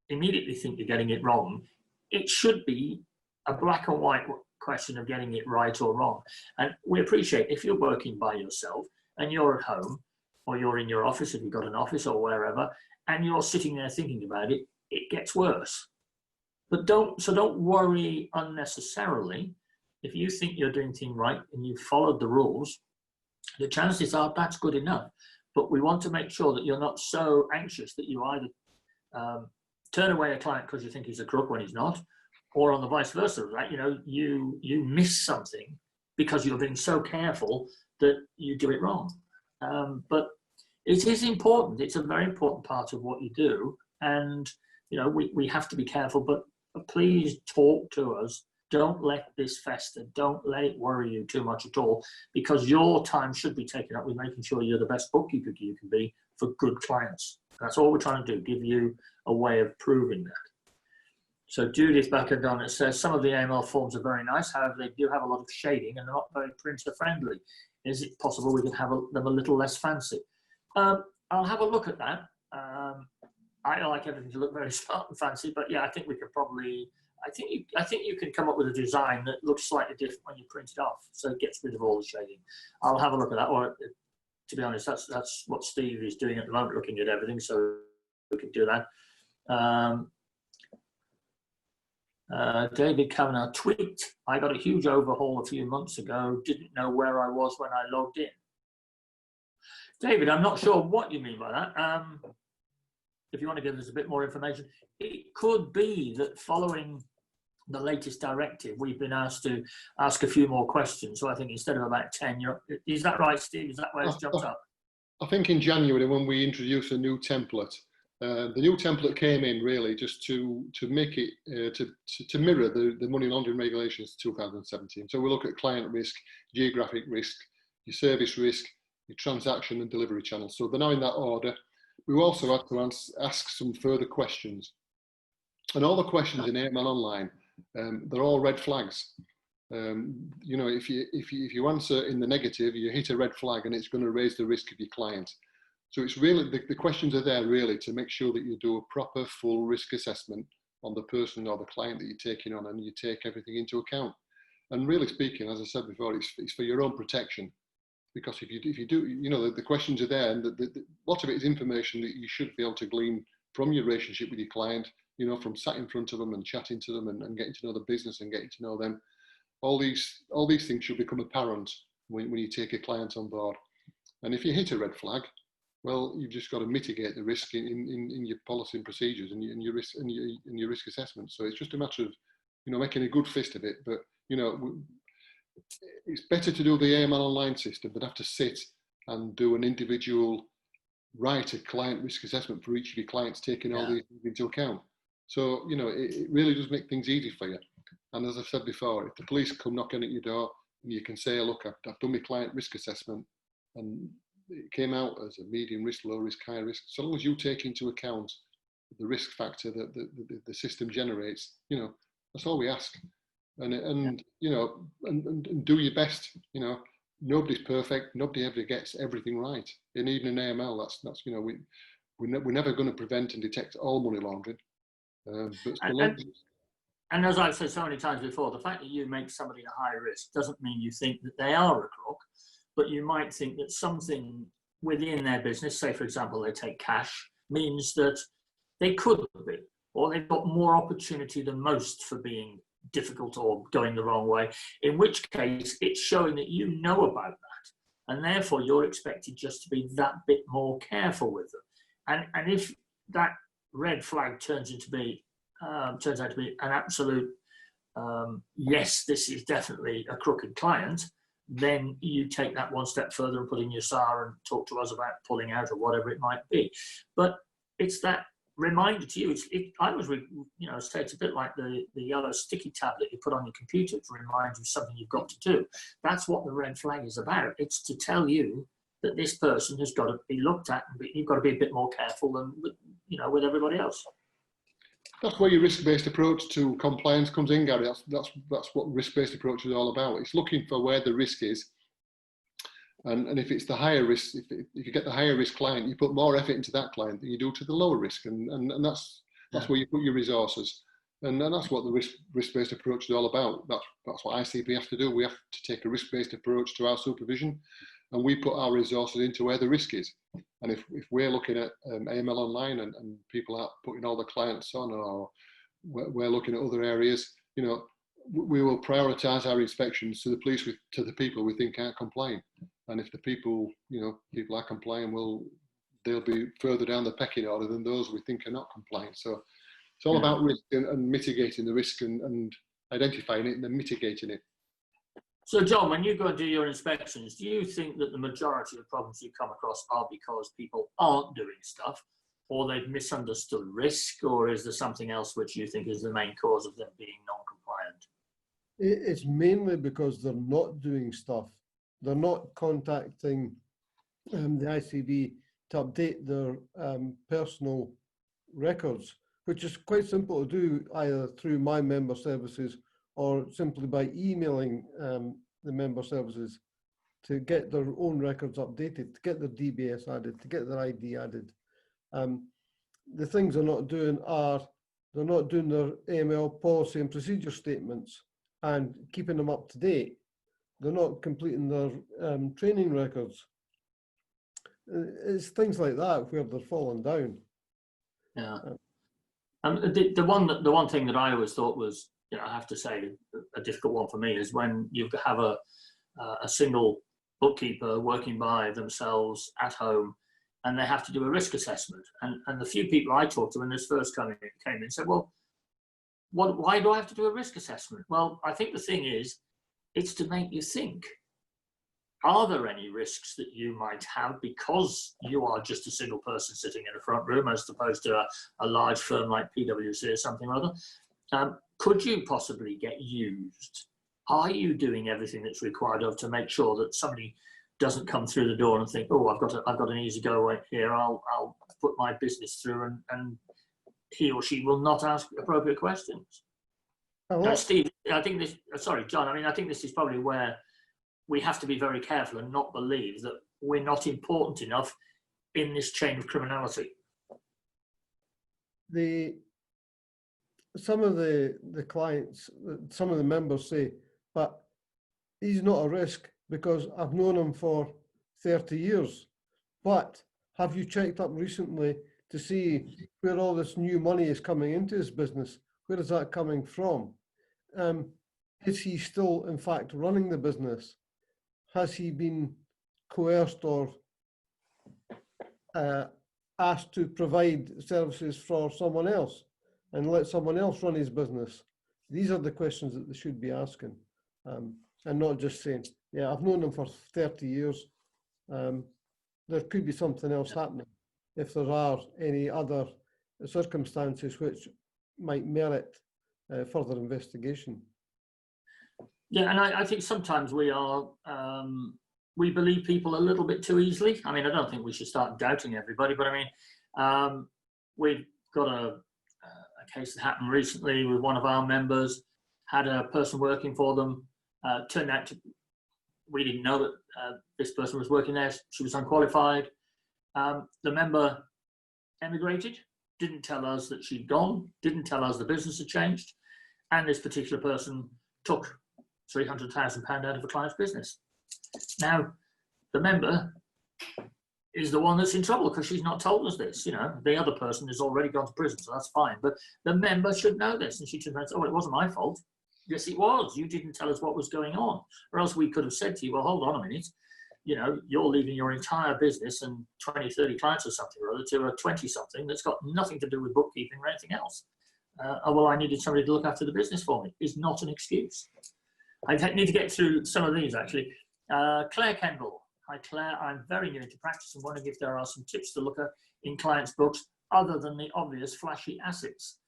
immediately think you're getting it wrong. It should be a black and white question of getting it right or wrong. And we appreciate if you're working by yourself and you're at home, or you're in your office if you've got an office or wherever, and you're sitting there thinking about it, it gets worse. But don't worry unnecessarily. If you think you're doing things right and you've followed the rules, the chances are that's good enough. But we want to make sure that you're not so anxious that you either turn away a client because you think he's a crook when he's not, or on the vice versa, right? You know, you miss something because you're being so careful that you do it wrong. But it is important. It's a very important part of what you do. And, you know, we have to be careful, but please talk to us. Don't let this fester. Don't let it worry you too much at all, because your time should be taken up with making sure you're the best bookkeeper you can be for good clients. That's all we're trying to do, give you a way of proving that. So Judith back and on, it says, some of the AML forms are very nice. However, they do have a lot of shading and they're not very printer friendly. Is it possible we can have them a little less fancy? I'll have a look at that. I like everything to look very smart and fancy, but yeah, I think we could probably, I think you can come up with a design that looks slightly different when you print it off, so it gets rid of all the shading. I'll have a look at that. Or to be honest, that's what Steve is doing at the moment, looking at everything, so we can do that. David Kavanagh tweet, I got a huge overhaul a few months ago, didn't know where I was when I logged in. David, I'm not sure what you mean by that. If you want to give us a bit more information, it could be that following the latest directive, we've been asked to ask a few more questions. So I think instead of about 10, is that right, Steve? Is that where it's jumped up? I think in January, when we introduced a new template, the new template came in really just to make it to mirror the money laundering regulations 2017. So we look at client risk, geographic risk, your service risk, your transaction and delivery channels. So they're now in that order. We also had to ask some further questions, and all the questions in AML Online, they're all red flags. You know, if you answer in the negative, you hit a red flag, and it's going to raise the risk of your client. So it's really, the questions are there really to make sure that you do a proper full risk assessment on the person or the client that you're taking on, and you take everything into account. And really speaking, as I said before, it's for your own protection. Because if you do, you know, the questions are there, and a lot of it is information that you should be able to glean from your relationship with your client, you know, from sat in front of them and chatting to them and getting to know the business and getting to know them. All these things should become apparent when you take a client on board. And if you hit a red flag, well, you've just got to mitigate the risk in your policy and procedures and your risk assessment. So it's just a matter of, you know, making a good fist of it. But, you know, it's better to do the AML Online system than have to sit and do an individual write a client risk assessment for each of your clients, taking all these things into account. So, you know, it really does make things easy for you. And as I've said before, if the police come knocking at your door, you can say, look, I've done my client risk assessment and it came out as a medium risk, low risk, high risk. So long as you take into account the risk factor that the system generates, you know, that's all we ask. And you know, and do your best. You know, nobody's perfect. Nobody ever gets everything right. And even in AML, that's you know, we're never going to prevent and detect all money laundering. And as I've said so many times before, the fact that you make somebody a high risk doesn't mean you think that they are a crook, but you might think that something within their business, say for example, they take cash, means that they could be, or they've got more opportunity than most for being difficult or going the wrong way, in which case it's showing that you know about that. And therefore you're expected just to be that bit more careful with them. And if that red flag turns out to be an absolute, yes, this is definitely a crooked client, then you take that one step further and put in your SAR and talk to us about pulling out or whatever it might be. But it's that reminder to you. I always, you know, say it's a bit like the yellow sticky tablet you put on your computer to remind you something you've got to do. That's what the red flag is about. It's to tell you that this person has got to be looked at, and you've got to be a bit more careful than, you know, with everybody else. That's where your risk-based approach to compliance comes in, Gary. That's what risk-based approach is all about. It's looking for where the risk is, and if it's the higher risk, if you get the higher risk client, you put more effort into that client than you do to the lower risk, and that's where you put your resources, and that's what the risk-based approach is all about. That's what ICB has to do. We have to take a risk-based approach to our supervision, and we put our resources into where the risk is. And if we're looking at AML online and people are putting all the clients on, or we're looking at other areas, you know, we will prioritise our inspections to the people we think aren't complying. And if the people are complying, they'll be further down the pecking order than those we think are not complying. So it's all about risk and mitigating the risk and identifying it and then mitigating it. So, John, when you go and do your inspections, do you think that the majority of problems you come across are because people aren't doing stuff, or they've misunderstood risk, or is there something else which you think is the main cause of them being non-compliant? It's mainly because they're not doing stuff. They're not contacting the ICB to update their personal records, which is quite simple to do either through my member services or simply by emailing the member services to get their own records updated, to get their DBS added, to get their ID added. The things they're not doing are, they're not doing their AML policy and procedure statements and keeping them up to date. They're not completing their training records. It's things like that where they're falling down. Yeah. The one thing that I always thought was, you know, I have to say, a difficult one for me is when you have a single bookkeeper working by themselves at home, and they have to do a risk assessment. And the few people I talked to when this first came in said, well, why do I have to do a risk assessment? Well, I think the thing is, it's to make you think. Are there any risks that you might have because you are just a single person sitting in a front room as opposed to a large firm like PwC or something or other? Could you possibly get used? Are you doing everything that's required of to make sure that somebody doesn't come through the door and think, oh, I've got an easy go right here, I'll put my business through, and he or she will not ask appropriate questions? Steve, I think this, sorry, John, I mean, I think this is probably where we have to be very careful and not believe that we're not important enough in this chain of criminality. Some of the clients, some of the members say, but he's not a risk because I've known him for 30 years. But have you checked up recently to see where all this new money is coming into his business? Where is that coming from? Is he still, in fact, running the business? Has he been coerced or asked to provide services for someone else and let someone else run his business? These are the questions that they should be asking, and not just saying, yeah, I've known him for 30 years. there could be something else happening if there are any other circumstances which might merit further investigation. Yeah, and I think sometimes we are, we believe people a little bit too easily. I mean, I don't think we should start doubting everybody, but I mean, we've got a case that happened recently with one of our members, had a person working for them, turned out to, we didn't know that this person was working there, she was unqualified. The member emigrated, didn't tell us that she'd gone, didn't tell us the business had changed, and this particular person took £300,000 out of a client's business. Now, the member is the one that's in trouble because she's not told us this. You know, the other person has already gone to prison, so that's fine. But the member should know this. And she turned around and said, oh, it wasn't my fault. Yes, it was. You didn't tell us what was going on. Or else we could have said to you, well, hold on a minute. You know, you're leaving your entire business and 20, 30 clients or something or other to a 20-something that's got nothing to do with bookkeeping or anything else. Oh, well, I needed somebody to look after the business for me. Is not an excuse. I need to get through some of these, actually. Claire Kendall. Hi, Claire. I'm very new into practice and wondering if there are some tips to look at in clients' books other than the obvious flashy assets.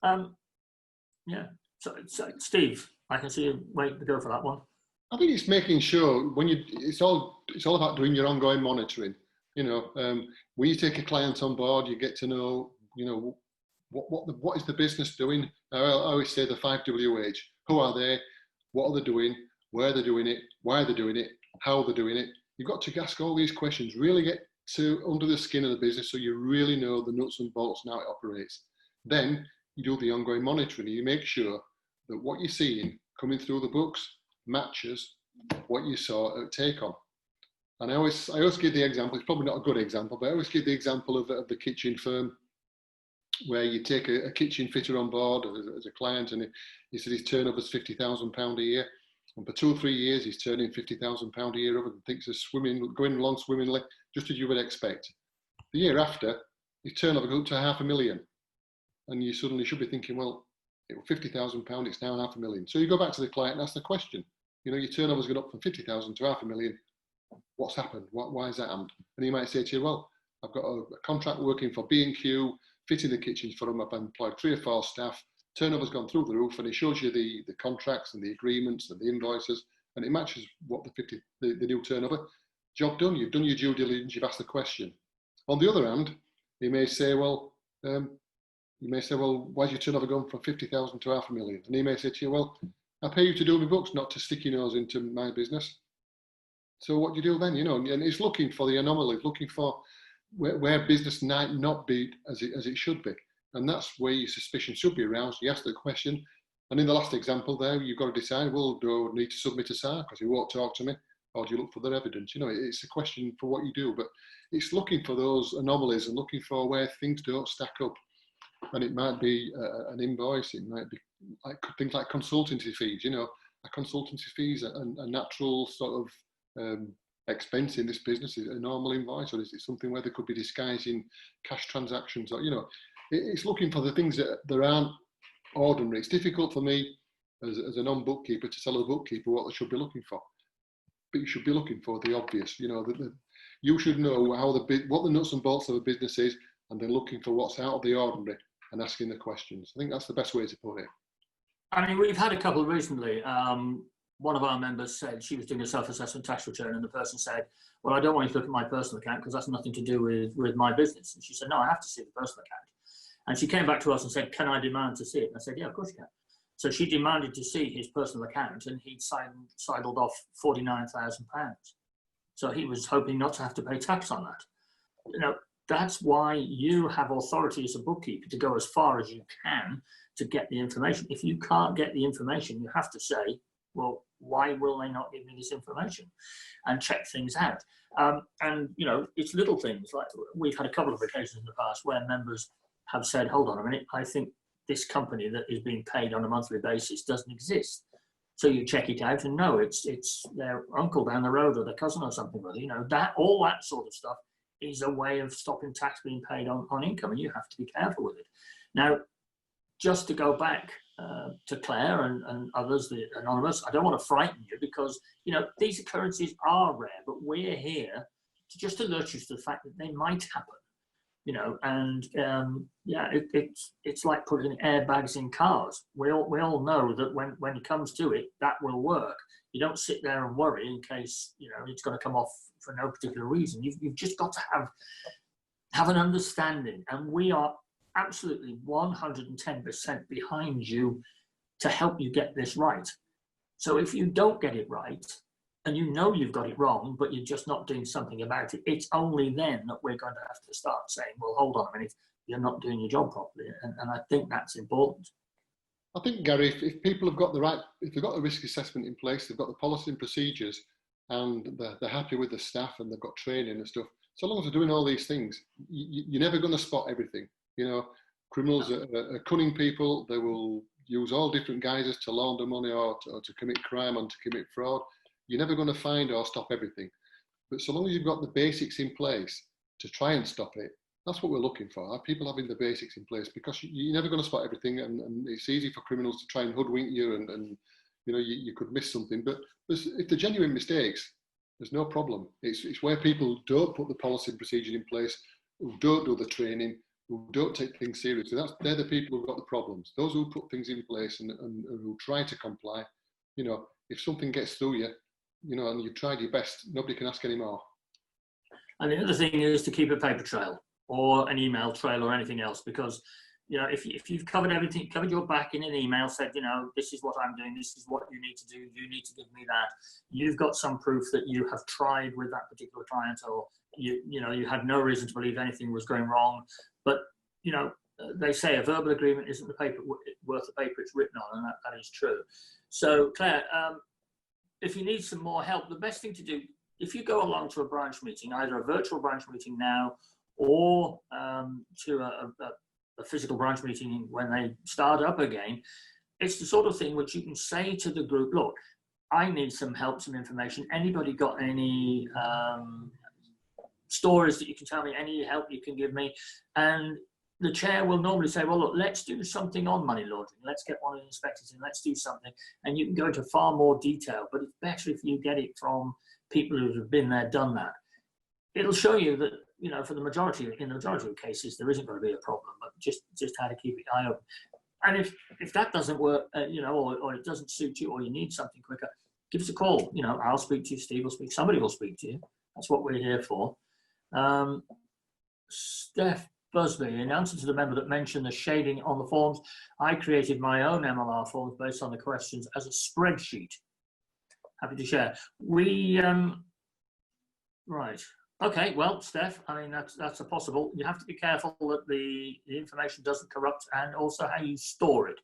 Yeah. So, Steve, I can see you wait to go for that one. I think it's making sure when you, it's all about doing your ongoing monitoring. You know, when you take a client on board, you get to know, you know, what is the business doing? I always say the 5 WH. Who are they? What are they doing? Where they're doing it? Why they're doing it? How they're doing it? You've got to ask all these questions. Really get to under the skin of the business so you really know the nuts and bolts and how it operates. Then you do the ongoing monitoring. And you make sure that what you're seeing coming through the books matches what you saw at take on. And I always give the example. It's probably not a good example, but I always give the example of the kitchen firm, where you take a kitchen fitter on board as a client, and he said his turnover is £50,000 a year, and for 2 or 3 years he's turning £50,000 a year over and thinks it's going along swimmingly, just as you would expect. The year after, his turnover goes up to £500,000, and you suddenly should be thinking, well, it was £50,000, it's now £500,000. So you go back to the client and ask the question, you know, your turnover's gone up from 50,000 to £500,000. What's happened? Why is that happened? And he might say to you, well, I've got a contract working for B&Q, fitting the kitchens for them. I've employed 3 or 4 staff. Turnover's gone through the roof, and it shows you the contracts and the agreements and the invoices, and it matches what the new turnover. Job done. You've done your due diligence. You've asked the question. On the other hand, he may say, well, why's your turnover gone from 50,000 to £500,000? And he may say to you, well, I pay you to do my books, not to stick your nose into my business. So what do you do then? You know, and it's looking for the anomaly, looking for where business might not be as it should be. And that's where your suspicion should be aroused. You ask the question, and in the last example there, you've got to decide, well, do I need to submit a SAR because he won't talk to me, or do you look for their evidence? You know, it's a question for what you do, but it's looking for those anomalies and looking for where things don't stack up. And it might be an invoice, it might be like things like consultancy fees. You know, a consultancy fees a natural sort of expense in this business? Is it a normal invoice, or is it something where they could be disguising cash transactions? Or, you know, it's looking for the things that aren't ordinary. It's difficult for me as a non-bookkeeper to tell a bookkeeper what they should be looking for, but you should be looking for the obvious. You know, you should know what the nuts and bolts of a business is, and then looking for what's out of the ordinary and asking the questions. I think that's the best way to put it. I mean, we've had a couple recently. One of our members said she was doing a self-assessment tax return, and the person said, well, I don't want you to look at my personal account because that's nothing to do with my business. And she said, no, I have to see the personal account. And she came back to us and said, can I demand to see it? And I said, yeah, of course you can. So she demanded to see his personal account, and he'd sidled off £49,000. So he was hoping not to have to pay tax on that. You know, that's why you have authority as a bookkeeper to go as far as you can to get the information. If you can't get the information, you have to say, well, why will they not give me this information? And check things out. And, you know, it's little things. Like we've had a couple of occasions in the past where members have said, hold on a minute, I think this company that is being paid on a monthly basis doesn't exist. So you check it out and no, it's their uncle down the road or their cousin or something. You know, all that sort of stuff is a way of stopping tax being paid on income, and you have to be careful with it. Now, just to go back to Claire and others, the anonymous, I don't want to frighten you because, you know, these occurrences are rare, but we're here to just alert you to the fact that they might happen. You know, and yeah, it's like putting airbags in cars. We all know that when it comes to it, that will work. You don't sit there and worry in case, you know, it's going to come off for no particular reason. You've just got to have an understanding, and we are absolutely 110% behind you to help you get this right. So if you don't get it right, and you know you've got it wrong, but you're just not doing something about it, it's only then that we're going to have to start saying, well, hold on a minute, you're not doing your job properly. And I think that's important. I think, Gary, if people have got if they've got the risk assessment in place, they've got the policy and procedures, and they're happy with the staff, and they've got training and stuff, so long as they're doing all these things, you're never going to spot everything. You know, criminals are cunning people. They will use all different guises to launder money or to commit crime and to commit fraud. You're never going to find or stop everything. But so long as you've got the basics in place to try and stop it, that's what we're looking for. People having the basics in place, because you're never going to spot everything, and it's easy for criminals to try and hoodwink you, and you know, you could miss something. But if they're genuine mistakes, there's no problem. It's where people don't put the policy and procedure in place, who don't do the training, who don't take things seriously. They're the people who've got the problems. Those who put things in place and who try to comply, you know, if something gets through you, you know, and you've tried your best, nobody can ask any more. And the other thing is to keep a paper trail or an email trail or anything else, because, you know, if you've covered everything, covered your back in an email, said, you know, this is what I'm doing, this is what you need to do, you need to give me that, you've got some proof that you have tried with that particular client, or you know, you had no reason to believe anything was going wrong. But, you know, they say a verbal agreement isn't the paper worth the paper it's written on, and that is true. So, Claire, if you need some more help, the best thing to do, if you go along to a branch meeting, either a virtual branch meeting now, or to a physical branch meeting when they start up again, it's the sort of thing which you can say to the group, look, I need some help, some information. Anybody got any stories that you can tell me, any help you can give me? And the chair will normally say, well, look, let's do something on money laundering. Let's get one of the inspectors in, let's do something. And you can go into far more detail, but it's better if you get it from people who have been there, done that. It'll show you that, you know, in the majority of cases, there isn't going to be a problem, but just how to keep your eye open. And if that doesn't work, you know, or it doesn't suit you, or you need something quicker, give us a call. You know, I'll speak to you, Steve will speak, somebody will speak to you. That's what we're here for. Steph Busby, in answer to the member that mentioned the shading on the forms, I created my own MLR forms based on the questions as a spreadsheet. Happy to share. Right. Okay, well, Steph, I mean, that's a possible. You have to be careful that the information doesn't corrupt, and also how you store it.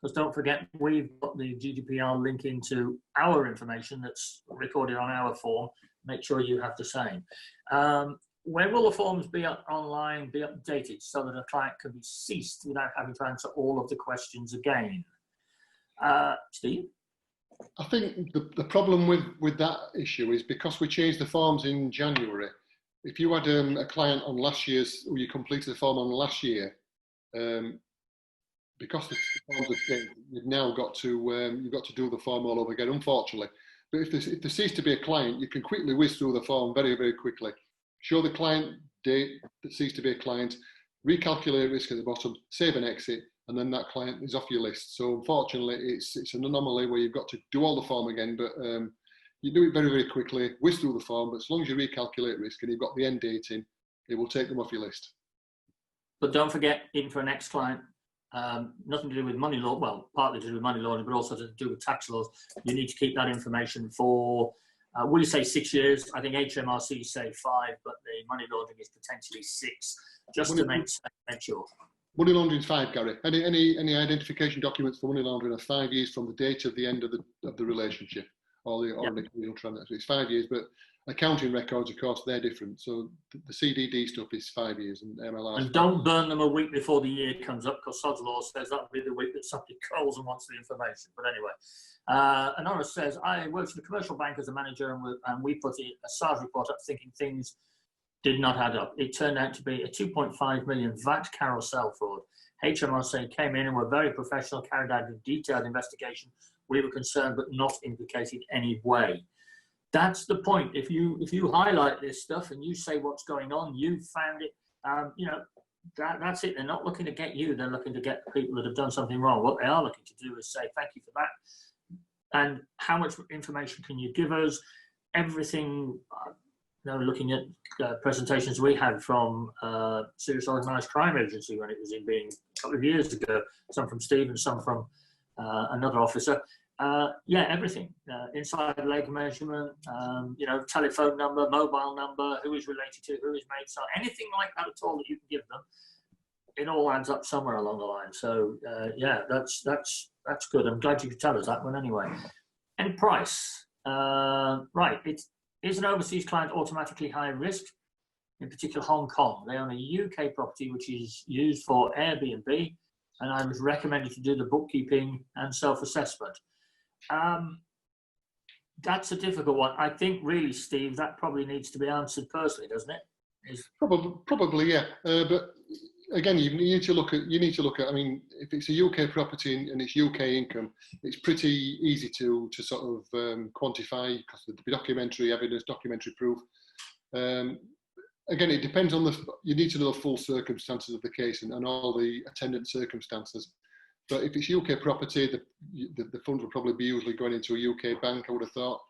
Because don't forget, we've got the GDPR link into our information that's recorded on our form. Make sure you have the same. When will the forms be online, be updated, so that a client can be ceased without having to answer all of the questions again? Steve? I think the problem with that issue is because we changed the forms in January. If you had a client on last year's, or you completed the form on last year, because the forms have changed, you've now got to do the form all over again, unfortunately. But if there ceased to be a client, you can quickly whiz through the form very, very quickly. Show the client date that ceased to be a client, recalculate risk at the bottom, save and exit, and then that client is off your list. So unfortunately, it's an anomaly where you've got to do all the form again, but you do it very, very quickly, whiz through the form, but as long as you recalculate risk and you've got the end date in, it will take them off your list. But don't forget, even for an ex-client, nothing to do with money law, well, partly to do with money laundering, but also to do with tax laws, you need to keep that information for, we say 6 years, I think HMRC say 5, but the money laundering is potentially 6, just to make sure. Money laundering is 5, Gary. Any identification documents for money laundering are 5 years from the date of the end of the relationship or an illegal transaction. It's 5 years, but accounting records, of course, they're different. So the CDD stuff is 5 years, and MLR. And don't burn them a week before the year comes up, because Sod's Law says that'll be the week that somebody calls and wants the information. But anyway, Anonymous says, I worked in a commercial bank as a manager, and we put a SARS report up thinking things did not add up. It turned out to be a 2.5 million VAT carousel fraud. HMRC came in and were very professional, carried out a detailed investigation. We were concerned, but not implicated any way. That's the point. If you highlight this stuff and you say what's going on, you found it, you know, that's it. They're not looking to get you. They're looking to get people that have done something wrong. What they are looking to do is say, thank you for that. And how much information can you give us? Everything, you know, looking at presentations we had from Serious Organised Crime Agency when it was in being a couple of years ago, some from Steve and some from another officer. Yeah, everything. Inside leg measurement, you know, telephone number, mobile number, who is related to, who is made, so anything like that at all that you can give them, it all adds up somewhere along the line. So yeah, that's good. I'm glad you could tell us that one anyway. And price, right? Is an overseas client automatically high risk? In particular, Hong Kong. They own a UK property which is used for Airbnb, and I was recommended to do the bookkeeping and self-assessment. That's a difficult one. I think really, Steve, that probably needs to be answered personally, doesn't it? Probably, yeah. But again, you need to look at. I mean, if it's a UK property and it's UK income, it's pretty easy to sort of quantify because of the documentary evidence, documentary proof. Again, it depends on you need to know the full circumstances of the case and all the attendant circumstances. But if it's UK property, the funds will probably be usually going into a UK bank, I would have thought.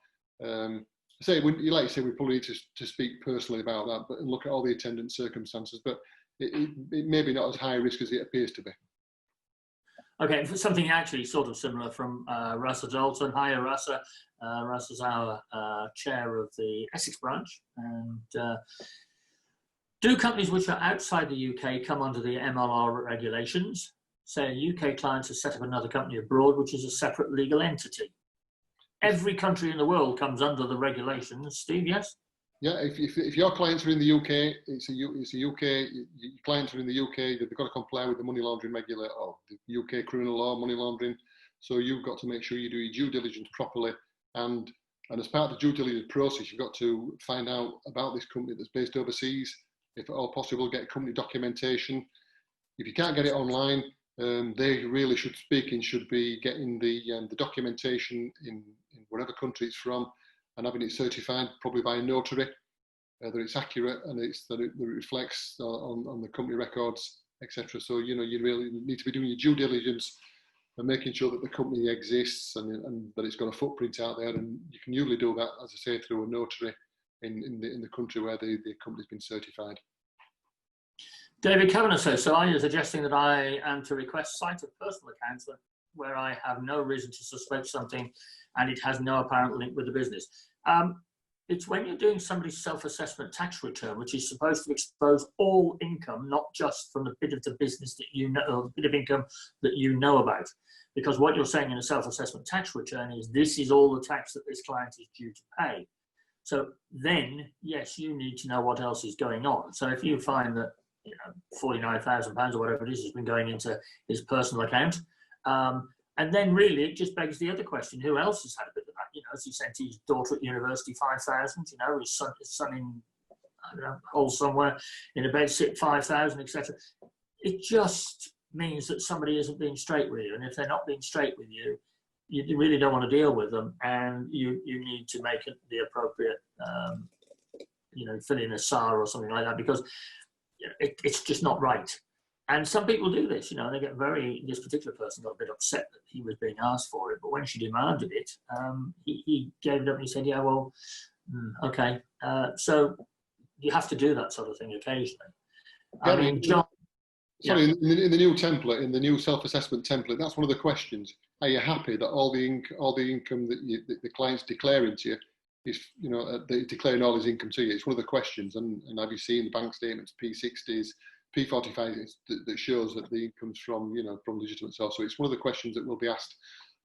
Like you say, we probably need to speak personally about that, but look at all the attendant circumstances. But it may be not as high risk as it appears to be. Okay, for something actually sort of similar from Rasa Dalton. Hi, Rasa. Rasa's our chair of the Essex branch. And do companies which are outside the UK come under the MLR regulations? Say a UK client has set up another company abroad, which is a separate legal entity. Every country in the world comes under the regulations. Steve, yes? Yeah, if your clients are in the UK, it's a UK, your clients are in the UK, they've got to comply with the money laundering regulator, or the UK criminal law, money laundering. So you've got to make sure you do your due diligence properly. And as part of the due diligence process, you've got to find out about this company that's based overseas. If at all possible, get company documentation. If you can't get it online, they really should be getting the documentation in whatever country it's from and having it certified, probably by a notary, that it's accurate and that it reflects on the company records, etc. So, you know, you really need to be doing your due diligence and making sure that the company exists and that it's got a footprint out there. And you can usually do that, as I say, through a notary in the country where the company's been certified. David Kavanagh says, so are you suggesting that I am to request sight of personal accounts where I have no reason to suspect something and it has no apparent link with the business? It's when you're doing somebody's self-assessment tax return, which is supposed to expose all income, not just from the bit of the business that you know, or the bit of income that you know about. Because what you're saying in a self-assessment tax return is this is all the tax that this client is due to pay. So then, yes, you need to know what else is going on. So if you find that, you know, £49,000 or whatever it is has been going into his personal account, and then really it just begs the other question: who else has had a bit of that? You know, has he sent his daughter at university 5,000? You know, his son in, I don't know, hole somewhere in a bed sit 5,000, etc. It just means that somebody isn't being straight with you, and if they're not being straight with you, you really don't want to deal with them, and you need to make it the appropriate, you know, fill in a SAR or something like that, because it's just not right. And some people do this, you know, they get this particular person got a bit upset that he was being asked for it, but when she demanded it, he gave it up and he said, yeah, well, okay. So you have to do that sort of thing occasionally. Garry, I mean, John... Sorry, yeah. in the new template, in the new self-assessment template, that's one of the questions. Are you happy that all the income that the client's declaring to you is, you know, they're declaring all his income to you? It's one of the questions. And have you seen the bank statements, P60s, P45s that shows that the income's from, you know, from legitimate source? So it's one of the questions that will be asked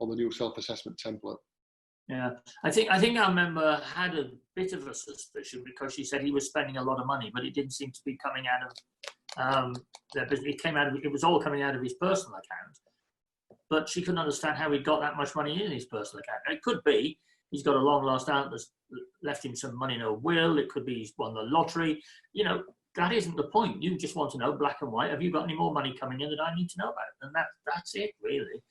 on the new self-assessment template. Yeah, I think our member had a bit of a suspicion because she said he was spending a lot of money, but it didn't seem to be coming out of their business. It was all coming out of his personal account, but she couldn't understand how he got that much money in his personal account. It could be he's got a long lost aunt that's left him some money in a will. It could be he's won the lottery. You know, that isn't the point. You just want to know, black and white, have you got any more money coming in that I need to know about? And that's it, really.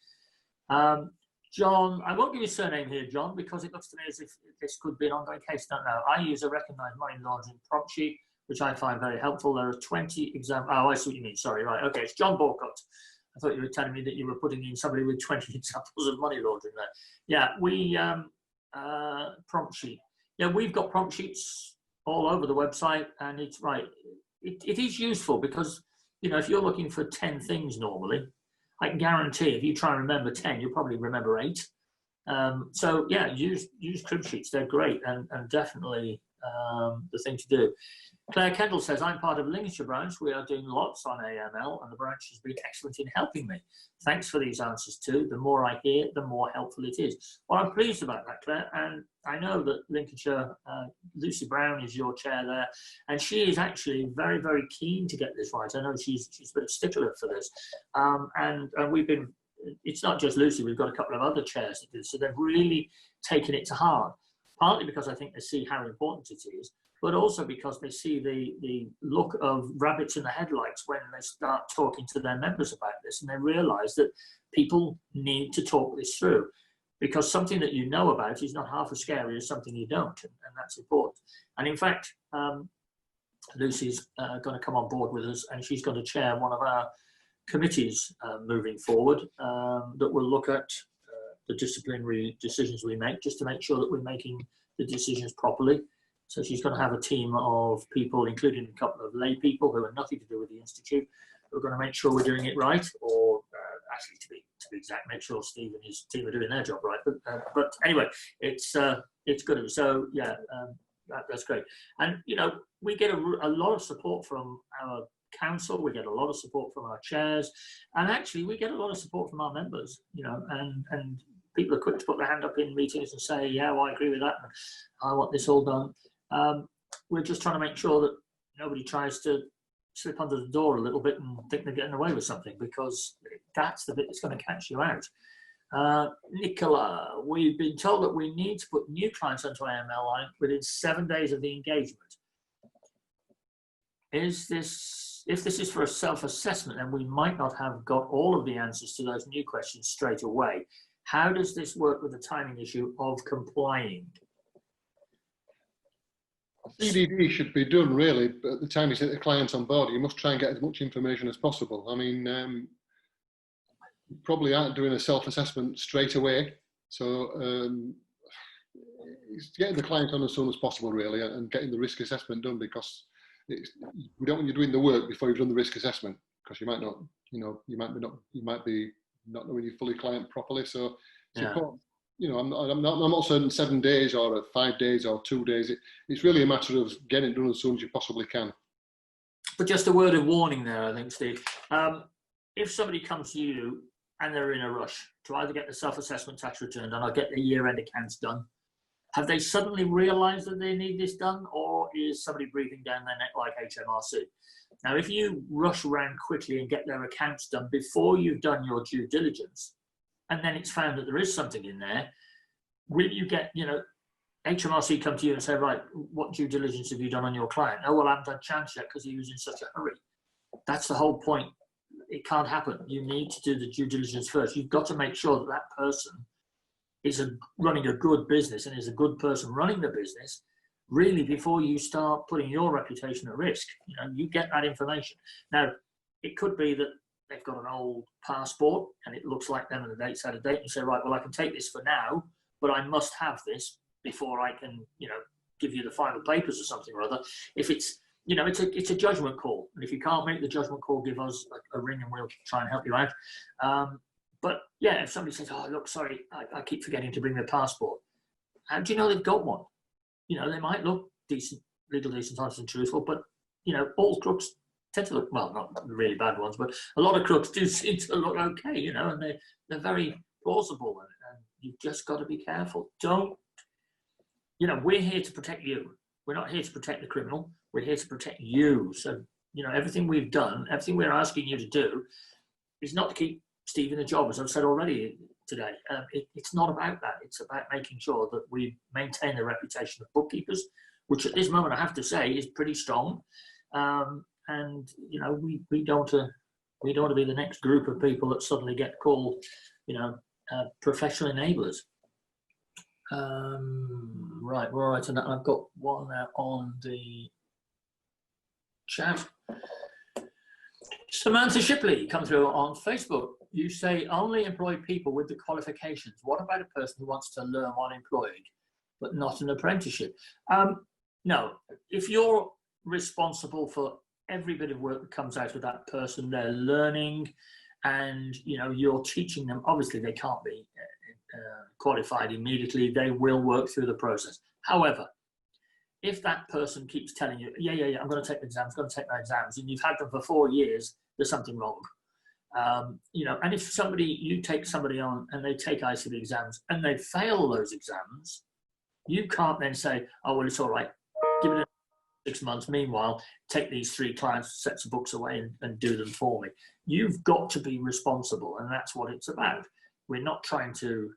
John, I won't give you a surname here, John, because it looks to me as if this could be an ongoing case. Don't know. I use a recognised money laundering prompt sheet, which I find very helpful. There are 20 examples. Oh, I see what you mean. Sorry, right. Okay, it's John Borcott. I thought you were telling me that you were putting in somebody with 20 examples of money laundering there. Yeah, we, prompt sheet. Yeah, we've got prompt sheets all over the website, and it's right. It is useful because, you know, if you're looking for 10 things normally, I can guarantee if you try and remember 10, you'll probably remember 8. So yeah, use crib sheets. They're great and definitely the thing to do. Claire Kendall says, I'm part of Lincolnshire branch. We are doing lots on AML and the branch has been excellent in helping me. Thanks for these answers too. The more I hear, the more helpful it is. Well, I'm pleased about that, Claire. And I know that Lincolnshire, Lucy Brown is your chair there. And she is actually very, very keen to get this right. I know she's a bit of a stickler for this. And we've been, it's not just Lucy, we've got a couple of other chairs that do. So they've really taken it to heart, partly because I think they see how important it is, but also because they see the look of rabbits in the headlights when they start talking to their members about this, and they realise that people need to talk this through, because something that you know about is not half as scary as something you don't, and that's important. And in fact, Lucy's going to come on board with us, and she's going to chair one of our committees moving forward that will look at the disciplinary decisions we make, just to make sure that we're making the decisions properly. So she's going to have a team of people, including a couple of lay people who have nothing to do with the Institute, who are going to make sure we're doing it right, or actually, to be exact, make sure Steve and his team are doing their job right. But anyway, it's good. So yeah, that's great. And you know, we get a lot of support from our council. We get a lot of support from our chairs, and actually, we get a lot of support from our members. You know, and people are quick to put their hand up in meetings and say, yeah, well, I agree with that, and I want this all done. We're just trying to make sure that nobody tries to slip under the door a little bit and think they're getting away with something, because that's the bit that's going to catch you out. Nicola, we've been told that we need to put new clients onto AML line within 7 days of the engagement. If this is for a self-assessment, then we might not have got all of the answers to those new questions straight away. How does this work with the timing issue of complying? CDD should be done really, but at the time you set the client on board, you must try and get as much information as possible. I mean, you probably aren't doing a self-assessment straight away, so it's getting the client on as soon as possible really, and getting the risk assessment done, because we don't want you doing the work before you've done the risk assessment, because you might not, you know, you might be not knowing your fully client properly. So it's important. You know, I'm not certain 7 days or 5 days or 2 days. It's really a matter of getting it done as soon as you possibly can. But just a word of warning there, I think, Steve. If somebody comes to you and they're in a rush to either get the self-assessment tax returned and I'll get the year-end accounts done, have they suddenly realised that they need this done, or is somebody breathing down their neck like HMRC? Now, if you rush around quickly and get their accounts done before you've done your due diligence, and then it's found that there is something in there, will you get, you know, HMRC come to you and say, right, what due diligence have you done on your client? Oh, well, I haven't had a chance yet because he was in such a hurry. That's the whole point. It can't happen. You need to do the due diligence first. You've got to make sure that that person is running a good business and is a good person running the business, really, before you start putting your reputation at risk. You know, you get that information. Now, it could be that they've got an old passport and it looks like them and the date's out of date, and you say, right, well, I can take this for now, but I must have this before I can, you know, give you the final papers or something or other. If it's, you know, it's a judgment call, and if you can't make the judgment call, give us a ring and we'll try and help you out. But yeah, if somebody says, oh, look, sorry, I keep forgetting to bring their passport, how do you know they've got one? You know, they might look decent, legal, decent, honest and truthful, but, you know, all crooks tend to look, well, not the really bad ones, but a lot of crooks do seem to look okay, you know, and they're very plausible, and you've just got to be careful. Don't, you know, we're here to protect you. We're not here to protect the criminal. We're here to protect you. So, you know, everything we've done, everything we're asking you to do is not to keep Steve in the job, as I've said already today. It's not about that. It's about making sure that we maintain the reputation of bookkeepers, which at this moment I have to say is pretty strong. And you know, we don't want to be the next group of people that suddenly get called, you know, professional enablers. Right, we're all right on that. I've got one now on the chat. Samantha Shipley come through on Facebook. You say only employ people with the qualifications. What about a person who wants to learn while employed, but not an apprenticeship? No, if you're responsible for every bit of work that comes out of that person, they're learning, and you're teaching them. Obviously, they can't be qualified immediately. They will work through the process. However, if that person keeps telling you, yeah, I'm going to take the exams, going to take my exams, and you've had them for 4 years, there's something wrong. And if you take somebody on and they take ICB exams and they fail those exams, you can't then say, oh, well, it's all right, give it 6 months. Meanwhile, take these 3 clients, sets of books away and do them for me. You've got to be responsible, and that's what it's about. We're not trying to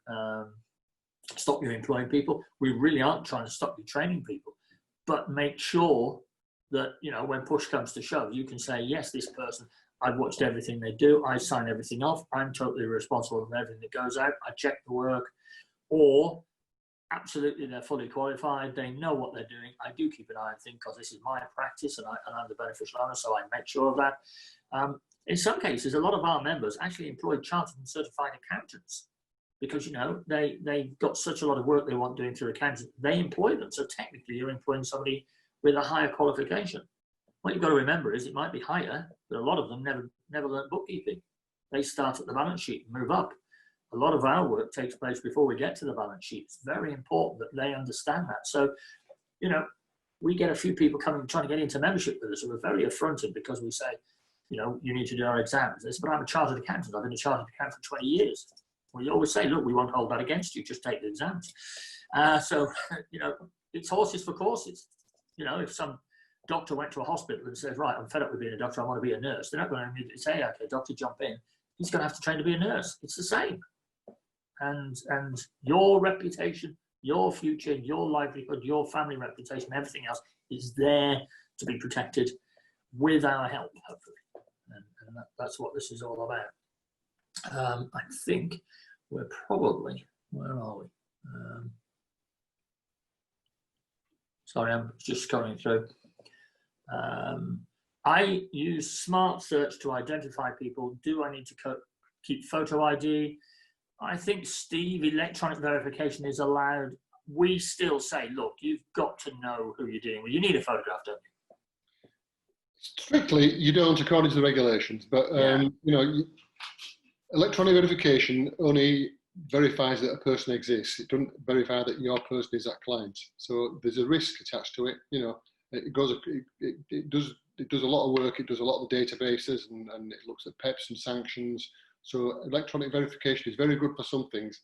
stop you employing people. We really aren't trying to stop you training people. But make sure that, when push comes to shove, you can say, yes, this person, I've watched everything they do. I sign everything off. I'm totally responsible for everything that goes out. I check the work. Or absolutely, they're fully qualified. They know what they're doing. I do keep an eye on things because this is my practice and I'm the beneficial owner, so I make sure of that. In some cases, a lot of our members actually employ chartered and certified accountants because, they've got such a lot of work they want doing through accountants. They employ them. So technically, you're employing somebody with a higher qualification. What you've got to remember is it might be higher, but a lot of them never learned bookkeeping. They start at the balance sheet and move up. A lot of our work takes place before we get to the balance sheet. It's very important that they understand that. So, we get a few people trying to get into membership with us who are very affronted because we say, you need to do our exams. They say, but I'm a chartered accountant. I've been a chartered accountant for 20 years. Well, you always say, look, we won't hold that against you. Just take the exams. So, it's horses for courses. If some doctor went to a hospital and says, right, I'm fed up with being a doctor, I want to be a nurse, they're not going to immediately say, okay, doctor, jump in. He's going to have to train to be a nurse. It's the same. And your reputation, your future, your livelihood, your family reputation, everything else is there to be protected with our help, hopefully. And that's what this is all about. I think we're probably, where are we? Sorry, I'm just scrolling through. I use smart search to identify people. Do I need to keep photo ID? I think, Steve, electronic verification is allowed. We still say, look, you've got to know who you're dealing with. You need a photograph, don't you? Strictly, you don't, according to the regulations. But, electronic verification only verifies that a person exists. It doesn't verify that your person is that client. So there's a risk attached to it. It does a lot of work. It does a lot of the databases and it looks at PEPs and sanctions. So electronic verification is very good for some things,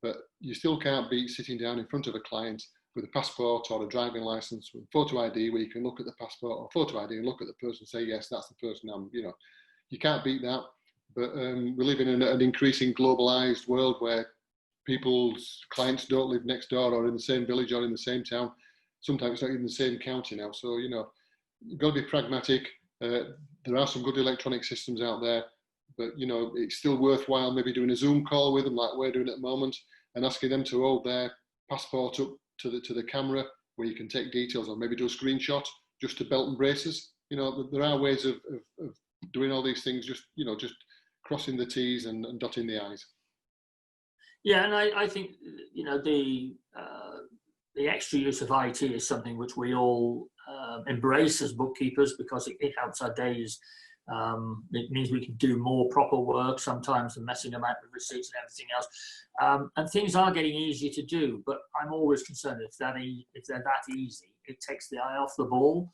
but you still can't beat sitting down in front of a client with a passport or a driving license with photo ID, where you can look at the passport or photo ID and look at the person and say, yes, that's the person you can't beat that. But we live in an increasing globalized world where people's clients don't live next door or in the same village or in the same town. Sometimes it's not even the same county now. So, you've got to be pragmatic. There are some good electronic systems out there, but, it's still worthwhile maybe doing a Zoom call with them like we're doing at the moment and asking them to hold their passport up to the camera where you can take details or maybe do a screenshot just to belt and braces. There are ways of doing all these things, just crossing the T's and dotting the I's. Yeah, and I think, the extra use of IT is something which we all embrace as bookkeepers because it helps our days. It means we can do more proper work sometimes than messing about with receipts and everything else. And things are getting easier to do, but I'm always concerned if they're that easy, it takes the eye off the ball.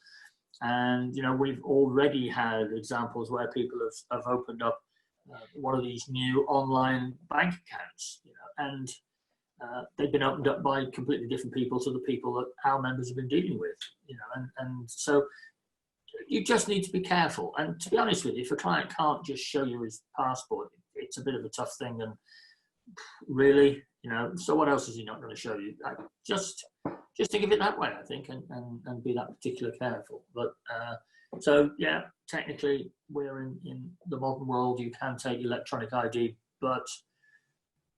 And, we've already had examples where people have opened up one of these new online bank accounts, and they've been opened up by completely different people to the people that our members have been dealing with, and so you just need to be careful. And to be honest with you, if a client can't just show you his passport, it's a bit of a tough thing. And really, so what else is he not going to show you? Just think of it that way, I think, and be that particular careful. But so yeah, technically we're in the modern world. You can take electronic ID, but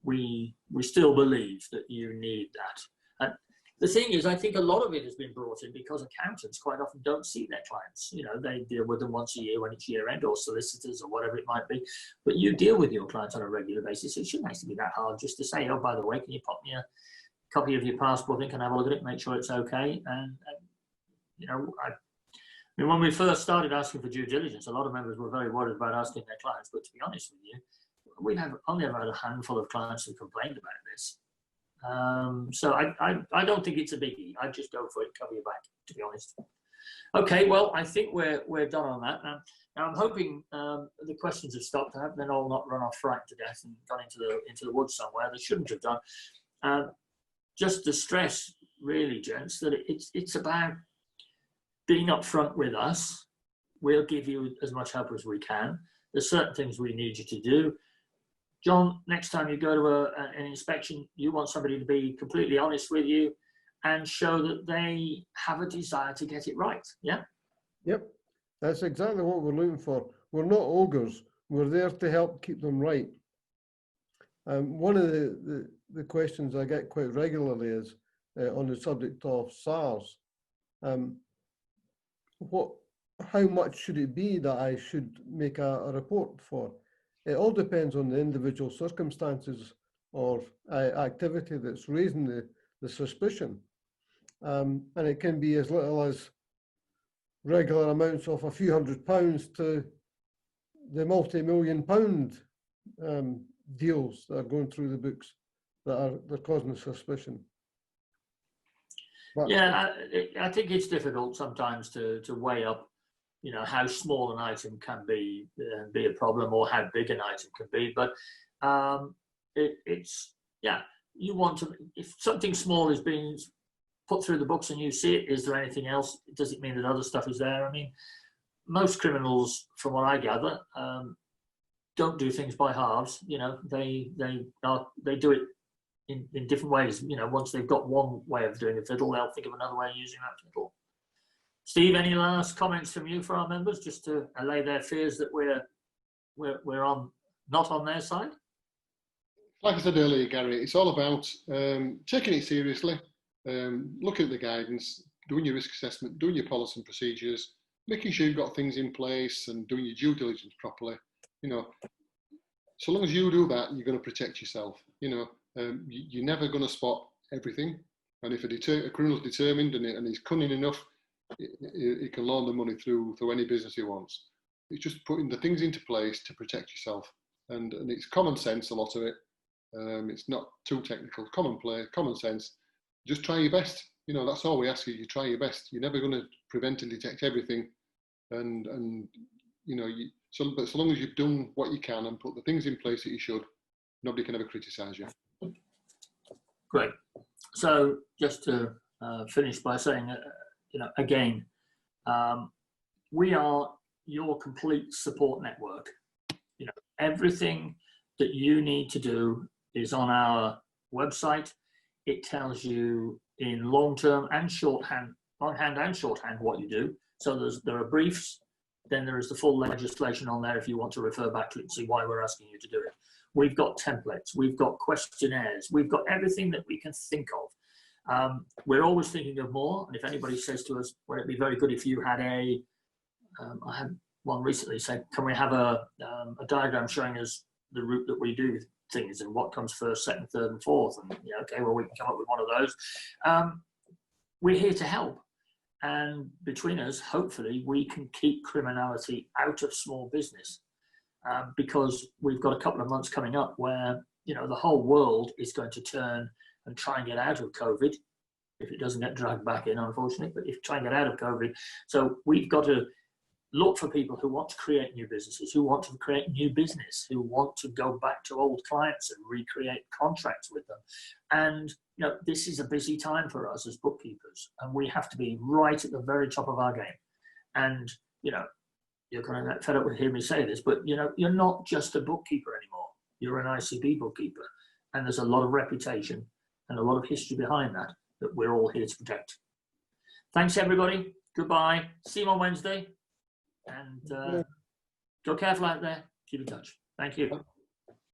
we still believe that you need that. And the thing is, I think a lot of it has been brought in because accountants quite often don't see their clients. You know, they deal with them once a year when it's year end, or solicitors or whatever it might be. But you deal with your clients on a regular basis. It shouldn't actually be that hard just to say, oh, by the way, can you pop me a copy of your passport in, can I have a look at it, make sure it's okay? And you know, I mean, when we first started asking for due diligence, a lot of members were very worried about asking their clients. But to be honest with you, we have only ever had a handful of clients who complained about this. So I don't think it's a biggie. I'd just go for it, cover your back, to be honest. Okay, well, I think we're done on that. Now I'm hoping the questions have stopped. I hope they're all not run off frightened to death and gone into the woods somewhere. They shouldn't have done. Just to stress, really, gents, that it's about being upfront with us. We'll give you as much help as we can. There's certain things we need you to do. John, next time you go to an inspection, you want somebody to be completely honest with you and show that they have a desire to get it right. Yeah? Yep, that's exactly what we're looking for. We're not ogres. We're there to help keep them right. One of the questions I get quite regularly is on the subject of SARS. How much should it be that I should make a report for? It all depends on the individual circumstances or activity that's raising the suspicion. And it can be as little as regular amounts of a few £100 to the multi-million-pound deals that are going through the books they're causing suspicion. But, yeah, I think it's difficult sometimes to weigh up, you know, how small an item can be a problem, or how big an item can be. But it's, yeah, you want to, if something small is being put through the books and you see it, is there anything else? Does it mean that other stuff is there? I mean, most criminals, from what I gather, don't do things by halves. You know, they do it in different ways. You know, once they've got one way of doing a fiddle, they'll think of another way of using that fiddle. Steve, any last comments from you for our members, just to allay their fears that we're not on their side? Like I said earlier, Gary, it's all about taking it seriously, looking at the guidance, doing your risk assessment, doing your policy and procedures, making sure you've got things in place and doing your due diligence properly. You know, so long as you do that, you're going to protect yourself. You know, you're never going to spot everything. And if a criminal's determined and he's cunning enough, he can launder money through any business he wants. It's just putting the things into place to protect yourself. And it's common sense, a lot of it. It's not too technical, common sense. Just try your best. You know, that's all we ask you. You try your best. You're never going to prevent and detect everything. And you know, but so long as you've done what you can and put the things in place that you should, nobody can ever criticise you. Great. So just to finish by saying, you know, again, we are your complete support network. You know, everything that you need to do is on our website. It tells you in longhand and shorthand what you do. So there are briefs, then there is the full legislation on there if you want to refer back to it and see why we're asking you to do it. We've got templates, we've got questionnaires, we've got everything that we can think of. We're always thinking of more, and if anybody says to us, would it be very good if you had I had one recently say, can we have a diagram showing us the route that we do things and what comes first, second, third, and fourth? And yeah, okay, well, we can come up with one of those. We're here to help. And between us, hopefully, we can keep criminality out of small business, because we've got a couple of months coming up where, you know, the whole world is going to turn and try and get out of COVID, if it doesn't get dragged back in, unfortunately, but if try and get out of COVID. So we've got to look for people who want to create new businesses, who want to create new business, who want to go back to old clients and recreate contracts with them. And, you know, this is a busy time for us as bookkeepers, and we have to be right at the very top of our game. And, you know, you're going to get fed up with hearing me say this, but, you know, you're not just a bookkeeper anymore. You're an ICB bookkeeper. And there's a lot of reputation and a lot of history behind that we're all here to protect. Thanks, everybody. Goodbye. See you on Wednesday. And go careful out there. Keep in touch. Thank you.